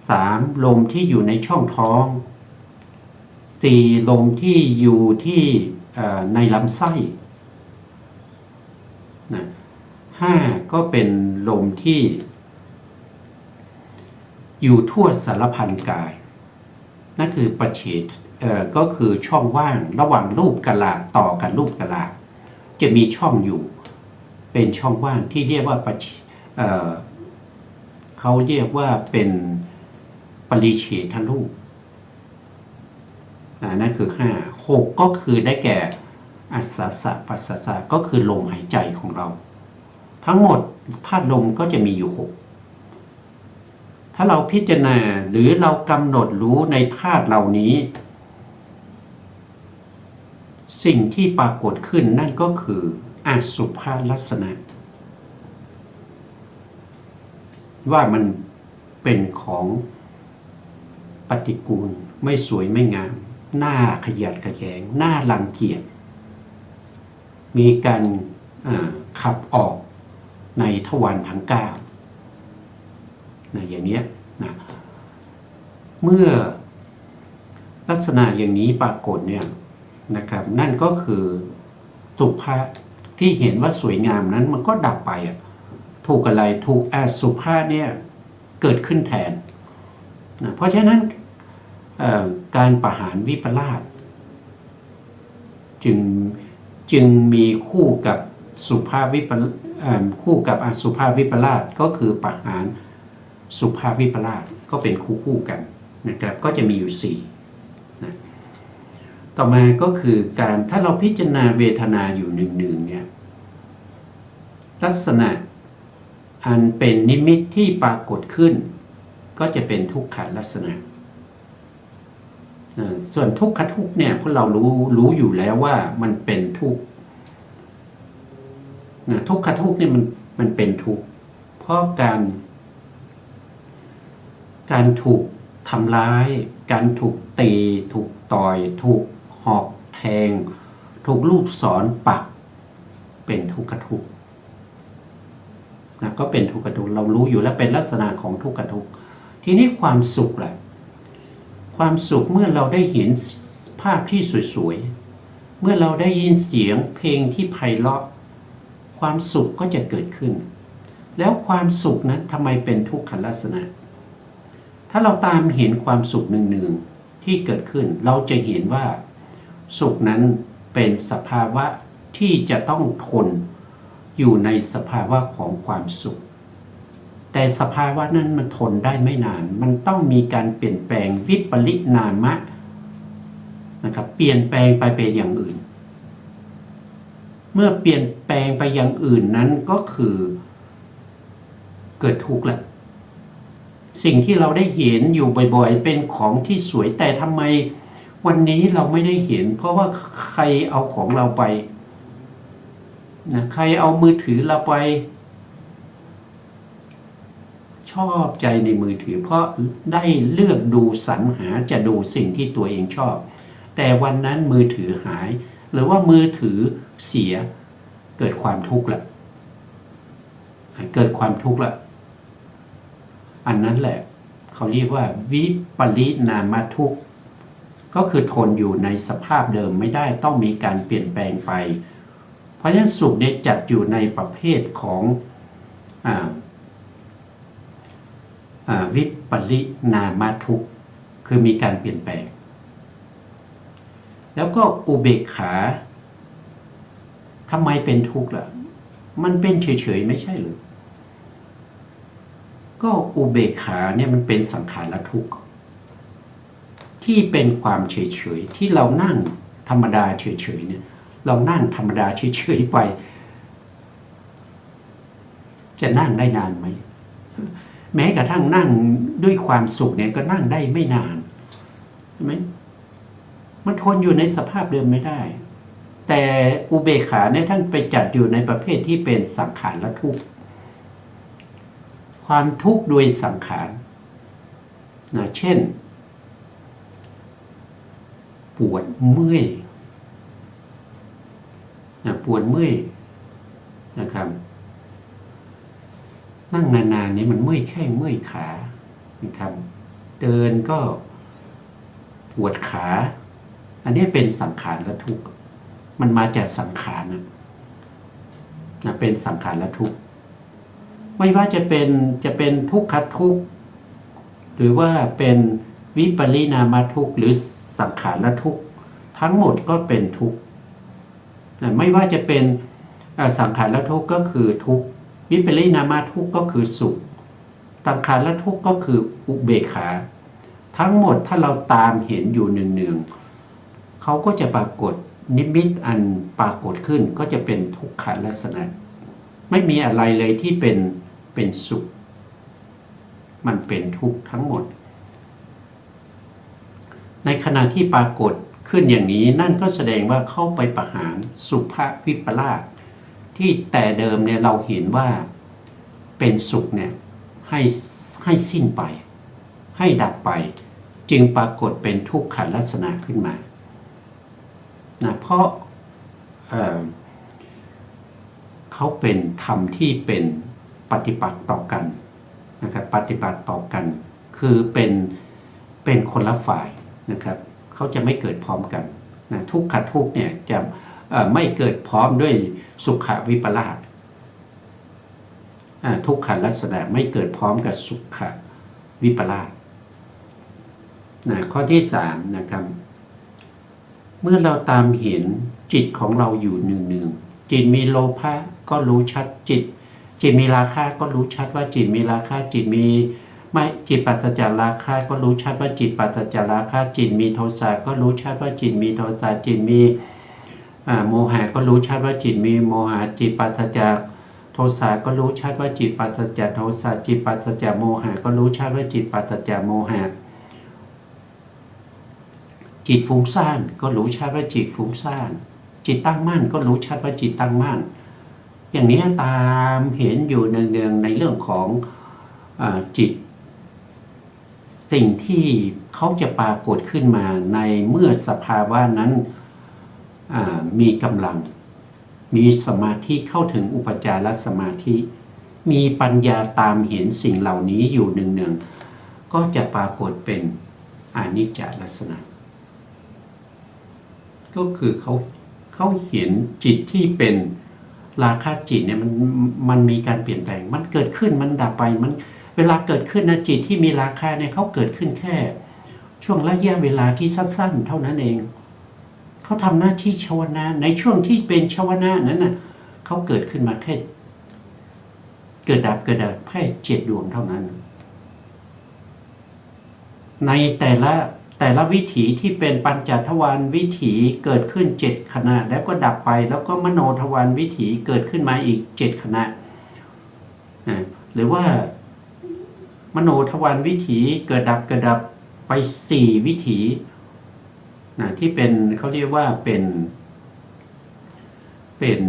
[SPEAKER 2] 3ลมที่อยู่ในช่องท้อง4ลมที่อยู่ที่ในลำไส้นะ5ก็เป็นลมที่อยู่ทั่วสารพันกายนั่นคือประเฉดก็คือช่องว่างระหว่างรูปกะลาต่อกันรูปกะลาจะมีช่องอยู่เป็นช่องว่างที่เรียกว่าเขาเรียกว่าเป็นปริเฉทรูปนั่นคือ5 6ก็คือได้แก่อัสสะสะปัสสะสะก็คือลมหายใจของเราทั้งหมดธาตุลมก็จะมีอยู่6ถ้าเราพิจารณาหรือเรากำหนดรู้ในธาตุเหล่านี้สิ่งที่ปรากฏขึ้นนั่นก็คืออสุภลักษณะว่ามันเป็นของปฏิกูลไม่สวยไม่งามหน้าขยัดขยงหน้ารังเกียจมีการขับออกในทวารทั้ง9นะอย่างนี้นะเมื่อลักษณะอย่างนี้ปรากฏเนี่ยนะครับนั่นก็คือสุภาที่เห็นว่าสวยงามนั้นมันก็ดับไปถูกอะไรถูกอสุภะเนี่ยเกิดขึ้นแทนนะเพราะฉะนั้นการประหารวิปลาสจึงมีคู่กับสุภาวิปคู่กับอสุภาวิปลาสก็คือประหารสุภาวิปลาสก็เป็นคู่กันนะครับก็จะมีอยู่4นะต่อมาก็คือการถ้าเราพิจารณาเวทนาอยู่หนึ่งเนี่ยลักษณะอันเป็นนิมิตที่ปรากฏขึ้นก็จะเป็นทุกขลักษณะส่วนทุกขทุกเนี่ยพวกเรารู้อยู่แล้วว่ามันเป็นทุกข์ทุกขทุกเนี่ยมันเป็นทุกข์เพราะการถูกทำร้ายการถูกตีถูกต่อยถูกหอกแทงถูกลูกศรปักเป็นทุกขทุกข์นะก็เป็นทุกขทุกข์เรารู้อยู่แล้วเป็นลักษณะของทุกขทุกข์ทีนี้ความสุขแหละความสุขเมื่อเราได้เห็นภาพที่สวยๆเมื่อเราได้ยินเสียงเพลงที่ไพเราะความสุขก็จะเกิดขึ้นแล้วความสุขนั้นทำไมเป็นทุกขลักษณะถ้าเราตามเห็นความสุขหนึ่งที่เกิดขึ้นเราจะเห็นว่าสุขนั้นเป็นสภาวะ ที่จะต้องทนอยู่ในสภาวะของความสุขแต่สภาวะนั้นมันทนได้ไม่นานมันต้องมีการเปลี่ยนแปลงวิปริณามะนะครับเปลี่ยนแปลงไปเป็นอย่างอื่นเมื่อเปลี่ยนแปลงไปอย่างอื่นนั้นก็คือเกิดทุกข์ละสิ่งที่เราได้เห็นอยู่บ่อยๆเป็นของที่สวยแต่ทำไมวันนี้เราไม่ได้เห็นเพราะว่าใครเอาของเราไปนะใครเอามือถือเราไปชอบใจในมือถือเพราะได้เลือกดูสรรหาจะดูสิ่งที่ตัวเองชอบแต่วันนั้นมือถือหายหรือว่ามือถือเสียเกิดความทุกข์ละเกิดความทุกข์ละอันนั้นแหละเขาเรียกว่าวิปริณามทุกข์ก็คือทนอยู่ในสภาพเดิมไม่ได้ต้องมีการเปลี่ยนแปลงไปเพราะฉะนั้นสุขเนี่ยจัดอยู่ในประเภทของวิปริณามทุกข์คือมีการเปลี่ยนแปลงแล้วก็อุเบกขาทำไมเป็นทุกข์ล่ะมันเป็นเฉยๆไม่ใช่หรือก็อุเบกขาเนี่ยมันเป็นสังขารทุกข์ที่เป็นความเฉยๆที่เรานั่งธรรมดาเฉยๆเนี่ยเรานั่งธรรมดาเฉยๆไปจะนั่งได้นานไหมแม้กระทั่งนั่งด้วยความสุขเนี่ยก็นั่งได้ไม่นานใช่ไหมมันทนอยู่ในสภาพเดิมไม่ได้แต่อุเบกขาเนี่ยท่านไปจัดอยู่ในประเภทที่เป็นสังขารทุกข์ความทุกข์โดยสังขารนะเช่นปวดเมื่อยนะปวดเมื่อยนะครับนั่งนานๆนี้มันเมื่อยแข้งเมื่อยขานะครับเดินก็ปวดขาอันนี้เป็นสังขารทุกข์มันมาจากสังขารนะเป็นสังขารทุกข์ไม่ว่าจะเป็นทุกขทุกข์หรือว่าเป็นวิปริณามทุกข์หรือสังขารทุกข์ทั้งหมดก็เป็นทุกข์ไม่ว่าจะเป็นสังขารทุกข์ก็คือทุกข์วิปริณามทุกข์ก็คือสุขสังขารทุกข์ก็คืออุเบกขาทั้งหมดถ้าเราตามเห็นอยู่เนืองๆเขาก็จะปรากฏนิมิตอันปรากฏขึ้นก็จะเป็นทุกขลักษณะไม่มีอะไรเลยที่เป็นสุขมันเป็นทุกข์ทั้งหมดในขณะที่ปรากฏขึ้นอย่างนี้นั่นก็แสดงว่าเข้าไปประหารสุภวิปลาสที่แต่เดิมเนี่ยเราเห็นว่าเป็นสุขเนี่ยให้สิ้นไปให้ดับไปจึงปรากฏเป็นทุกขลักษณะขึ้นมานะเพราะเขาเป็นธรรมที่เป็นปฏิปักษ์ต่อกันนะครับปฏิปักษ์ต่อกันคือเป็นคนละฝ่ายนะครับเขาจะไม่เกิดพร้อมกันนะทุกขทุกข์เนี่ยจะไม่เกิดพร้อมด้วยสุขวิปลาสทุกขลักษณะไม่เกิดพร้อมกับสุขวิปลาสนะข้อที่3นะครับเมื่อเราตามเห็นจิตของเราอยู่เนืองๆจิตมีโลภะก็รู้ชัดจิตมีราคะก็รู้ชัดว่าจิตมีราคะจิตปราศจากราคะก็รู้ชัดว่าจิตปราศจากราคะจิตมีโทสะก็รู้ชัดว่าจิตมีโทสะจิตมีโมหะก็รู้ชัดว่าจิตมีโมหะจิตปราศจากโทสะก็รู้ชัดว่าจิตปราศจากโทสะจิตปราศจากโมหะก็รู้ชัดว่าจิตปราศจากโมหะจิตฟุ้งซ่านก็รู้ชัดว่าจิตฟุ้งซ่านจิตตั้งมั่นก็รู้ชัดว่าจิตตั้งมั่นอย่างนี้ตามเห็นอยู่เนืองๆในเรื่องของจิตสิ่งที่เขาจะปรากฏขึ้นมาในเมื่อสภาวะนั้นมีกำลังมีสมาธิเข้าถึงอุปจารสมาธิมีปัญญาตามเห็นสิ่งเหล่านี้อยู่เนืองๆก็จะปรากฏเป็นอนิจจลักษณะก็คือเขาเห็นจิตที่เป็นราคะจิตเนี่ยมันมีการเปลี่ยนแปลงมันเกิดขึ้นมันดับไปมันเวลาเกิดขึ้นนะจิตที่มีราคะเนี่ยเขาเกิดขึ้นแค่ช่วงระยะเวลาที่สั้นๆเท่านั้นเอง เขาทำหน้าที่ชาวนะในช่วงที่เป็นชาวนะนั้นน่ะเขาเกิดขึ้นมาแค่เกิดดับแค่7 ดวงเท่านั้นในแต่ละวิถีที่เป็นปัญจทวารวิถีเกิดขึ้น7 ขณะแล้วก็ดับไปแล้วก็มโนทวารวิถีเกิดขึ้นมาอีก7 ขณะหรือว่ามโนทวารวิถีเกิดดับไป4 วิถีที่เป็นเขาเรียกว่าเป็น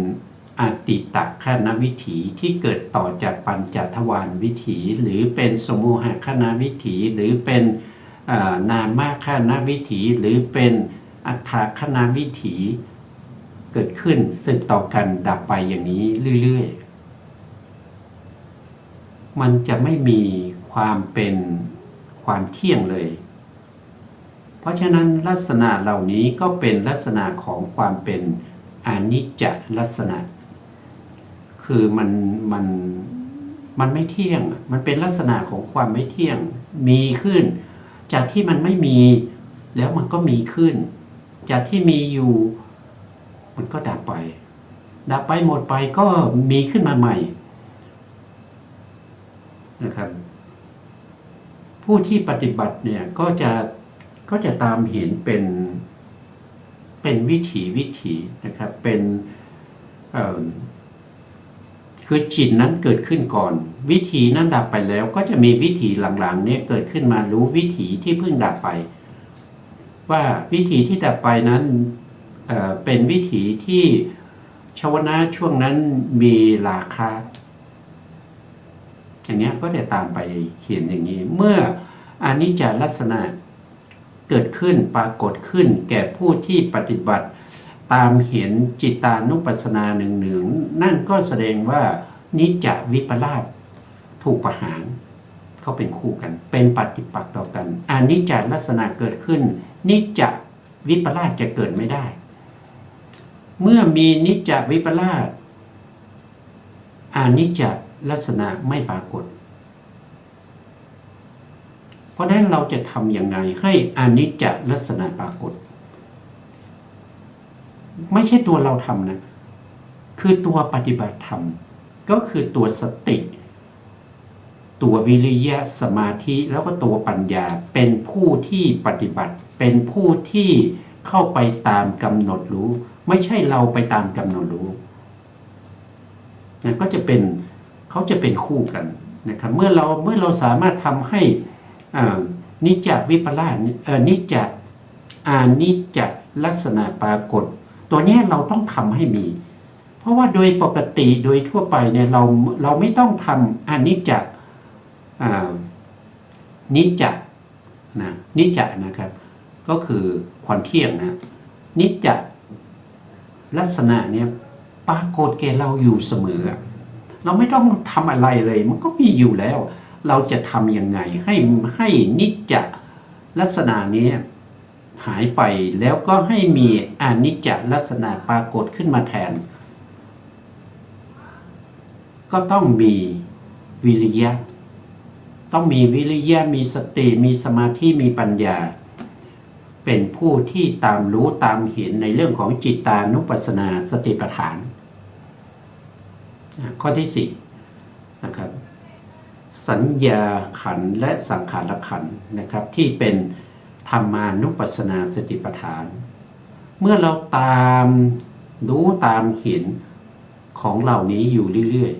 [SPEAKER 2] อติตคณวิถีที่เกิดต่อจากปัญจทวารวิถีหรือเป็นสมุหคณวิถีหรือเป็นนามคณวิถีหรือเป็นอัฏฐคณวิถีเกิดขึ้นสืบต่อกันดับไปอย่างนี้เรื่อยๆมันจะไม่มีความเป็นความเที่ยงเลยเพราะฉะนั้นลักษณะเหล่านี้ก็เป็นลักษณะของความเป็นอนิจจลักษณะคือมันไม่เที่ยงมันเป็นลักษณะของความไม่เที่ยงมีขึ้นจากที่มันไม่มีแล้วมันก็มีขึ้นจากที่มีอยู่มันก็ดับไปหมดไปก็มีขึ้นมาใหม่นะครับผู้ที่ปฏิบัติเนี่ยก็จะตามเห็นเป็นวิถีนะครับเป็นคือจิตนั้นเกิดขึ้นก่อนวิถีนั้นดับไปแล้วก็จะมีวิถีหลังๆเนี่ยเกิดขึ้นมารู้วิถีที่เพิ่งดับไปว่าวิถีที่ดับไปนั้นเป็นวิถีที่ชาวนะช่วงนั้นมีราคาอย่างนี้ก็จะตามไปเขียนอย่างนี้เมื่ออนิจจลักษณะเกิดขึ้นปรากฏขึ้นแก่ผู้ที่ปฏิบัติตามเห็นจิตานุปัสสนาหนึ่งนั่นก็แสดงว่านิจจวิปลาสถูกประหารเขาเป็นคู่กันเป็นปฏิปักษ์ต่อกันอนิจจลักษณะเกิดขึ้นนิจจวิปลาสจะเกิดไม่ได้เมื่อมีนิจจวิปลาสอนิจจลักษณะไม่ปรากฏเพราะฉะนั้นเราจะทำยังไงให้อนิจจลักษณะปรากฏไม่ใช่ตัวเราทำนะคือตัวปฏิบัติธรรมก็คือตัวสติตัววิริยะสมาธิแล้วก็ตัวปัญญาเป็นผู้ที่ปฏิบัติเป็นผู้ที่เข้าไปตามกำหนดรู้ไม่ใช่เราไปตามกำหนดรู้นะก็จะเป็นเขาจะเป็นคู่กันนะครับเมื่อเราสามารถทำให้นิจจวิปลาสนิจจอานิจจลักษณะปรากฏตัวนี้เราต้องทำให้มีเพราะว่าโดยปกติโดยทั่วไปเนี่ยเราไม่ต้องทำอนิจจนิจจนะครับก็คือความเที่ยงนะนิจจลักษณะเนี่ยปรากฏแก่เราอยู่เสมอเราไม่ต้องทำอะไรเลยมันก็มีอยู่แล้วเราจะทำยังไงให้นิจจลักษณะนี้หายไปแล้วก็ให้มีอนิจจลักษณะปรากฏขึ้นมาแทนก็ต้องมีวิริยะมีสติมีสมาธิมีปัญญาเป็นผู้ที่ตามรู้ตามเห็นในเรื่องของจิตตานุปัสสนาสติปัฏฐานข้อที่4นะครับสัญญาขันธ์และสังขารขันธ์นะครับที่เป็นธรรมานุปัสสนาสติปัฏฐานเมื่อเราตามรู้ตามเห็นของเหล่านี้อยู่เรื่อย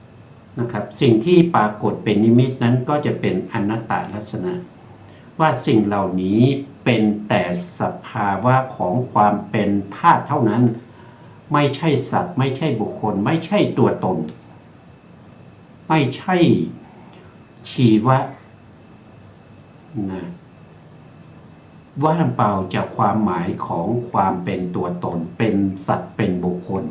[SPEAKER 2] ๆนะครับสิ่งที่ปรากฏเป็นนิมิตนั้นก็จะเป็นอนัตตลักษณะว่าสิ่งเหล่านี้เป็นแต่สภาวะของความเป็นธาตุเท่านั้นไม่ใช่สัตว์ไม่ใช่บุคคลไม่ใช่ตัวตนไม่ใช่ชีวะนะว่างเปล่าจากความหมายของความเป็นตัวตนเป็นสัตว์เป็นบุคคล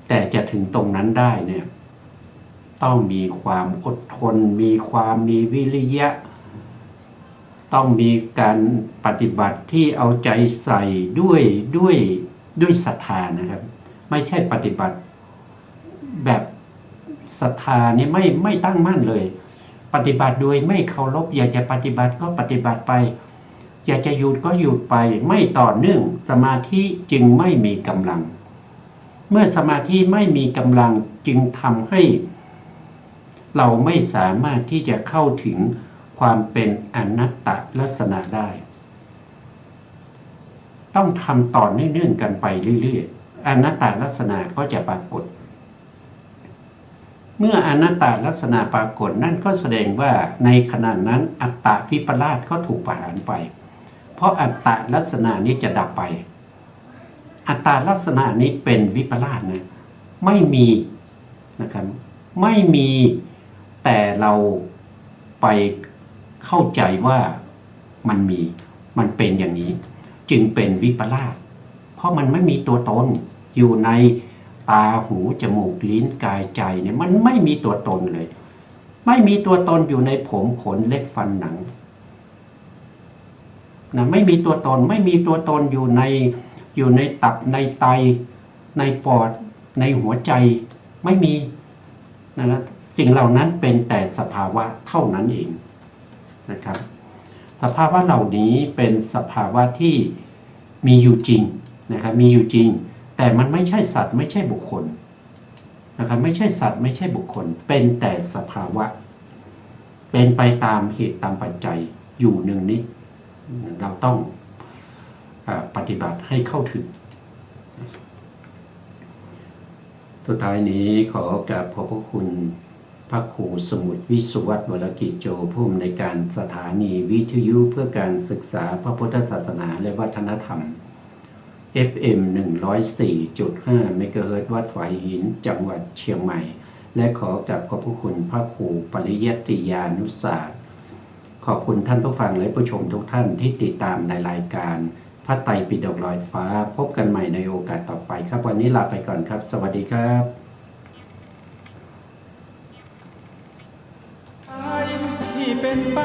[SPEAKER 2] แต่จะถึงตรงนั้นได้เนี่ยต้องมีความอดทนมีวิริยะต้องมีการปฏิบัติที่เอาใจใส่ด้วยศรัทธานะครับไม่ใช่ปฏิบัติแบบศรัทธานี่ไม่ตั้งมั่นเลยปฏิบัติโดยไม่เคารพอยากจะปฏิบัติก็ปฏิบัติไป อยากจะหยุดก็หยุดไปไม่ต่อเนื่องสมาธิจึงไม่มีกำลังเมื่อสมาธิไม่มีกำลังจึงทำให้เราไม่สามารถที่จะเข้าถึงความเป็นอนัตตลักษณะได้ต้องทำต่อเนื่องกันไปเรื่อยๆอนัตตลักษณะก็จะปรากฏเมื่ออนัตตลักษณะปรากฏนั่นก็แสดงว่าในขณะนั้นอัตตวิปลาสก็ถูกประหารไปเพราะอัตตลักษณะนี้จะดับไปอัตตลักษณะนี้เป็นวิปลาสนะไม่มีนะครับไม่มีแต่เราไปเข้าใจว่ามันเป็นอย่างนี้จึงเป็นวิปลาสเพราะมันไม่มีตัวตนอยู่ในตาหูจมูกลิ้นกายใจเนี่ยมันไม่มีตัวตนเลยไม่มีตัวตนอยู่ในผมขนเล็บฟันหนังนะไม่มีตัวตนไม่มีตัวตนอยู่ในตับในไตในปอดในหัวใจไม่มีนะครับสิ่งเหล่านั้นเป็นแต่สภาวะเท่านั้นเองนะครับสภาวะเหล่านี้เป็นสภาวะที่มีอยู่จริงนะครับมีอยู่จริงแต่มันไม่ใช่สัตว์ไม่ใช่บุคคลนะครับไม่ใช่สัตว์ไม่ใช่บุคคลเป็นแต่สภาวะเป็นไปตามเหตุตามปัจจัยอยู่หนึ่งนี้เราต้องปฏิบัติให้เข้าถึงสุดท้ายนี้ขอกราบขอบพระคุณพระครูสมุทรวิสุวัตรวรกิจโจผู้อำนวยการสถานีวิทยุเพื่อการศึกษาพระพุทธศาสนาและวัฒนธรรม FM 104.5 เมกะเฮิรตซ์วัดฝายหินจังหวัดเชียงใหม่และขอกราบขอบพระคุณพระครูปริยัติยานุศาสตร์ขอบคุณท่านผู้ฟังและผู้ชมทุกท่านที่ติดตามในรายการพระไตรปิฎกลอยฟ้าพบกันใหม่ในโอกาสต่อไปครับวันนี้ลาไปก่อนครับสวัสดีครับ
[SPEAKER 1] ที่เป็นไป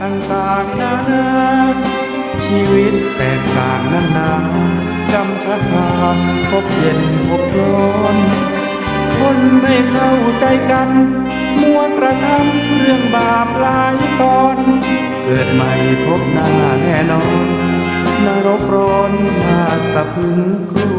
[SPEAKER 1] ต่างๆนานาชีวิตแตกต่างนานาจำชักพาพบเย็นพบร้อนคนไม่เข้าใจกันมัวกระทำเรื่องบาปหลายตอนเกิดใหม่พบหน้าแน่นอนนรกร้อนมาสะพึงครู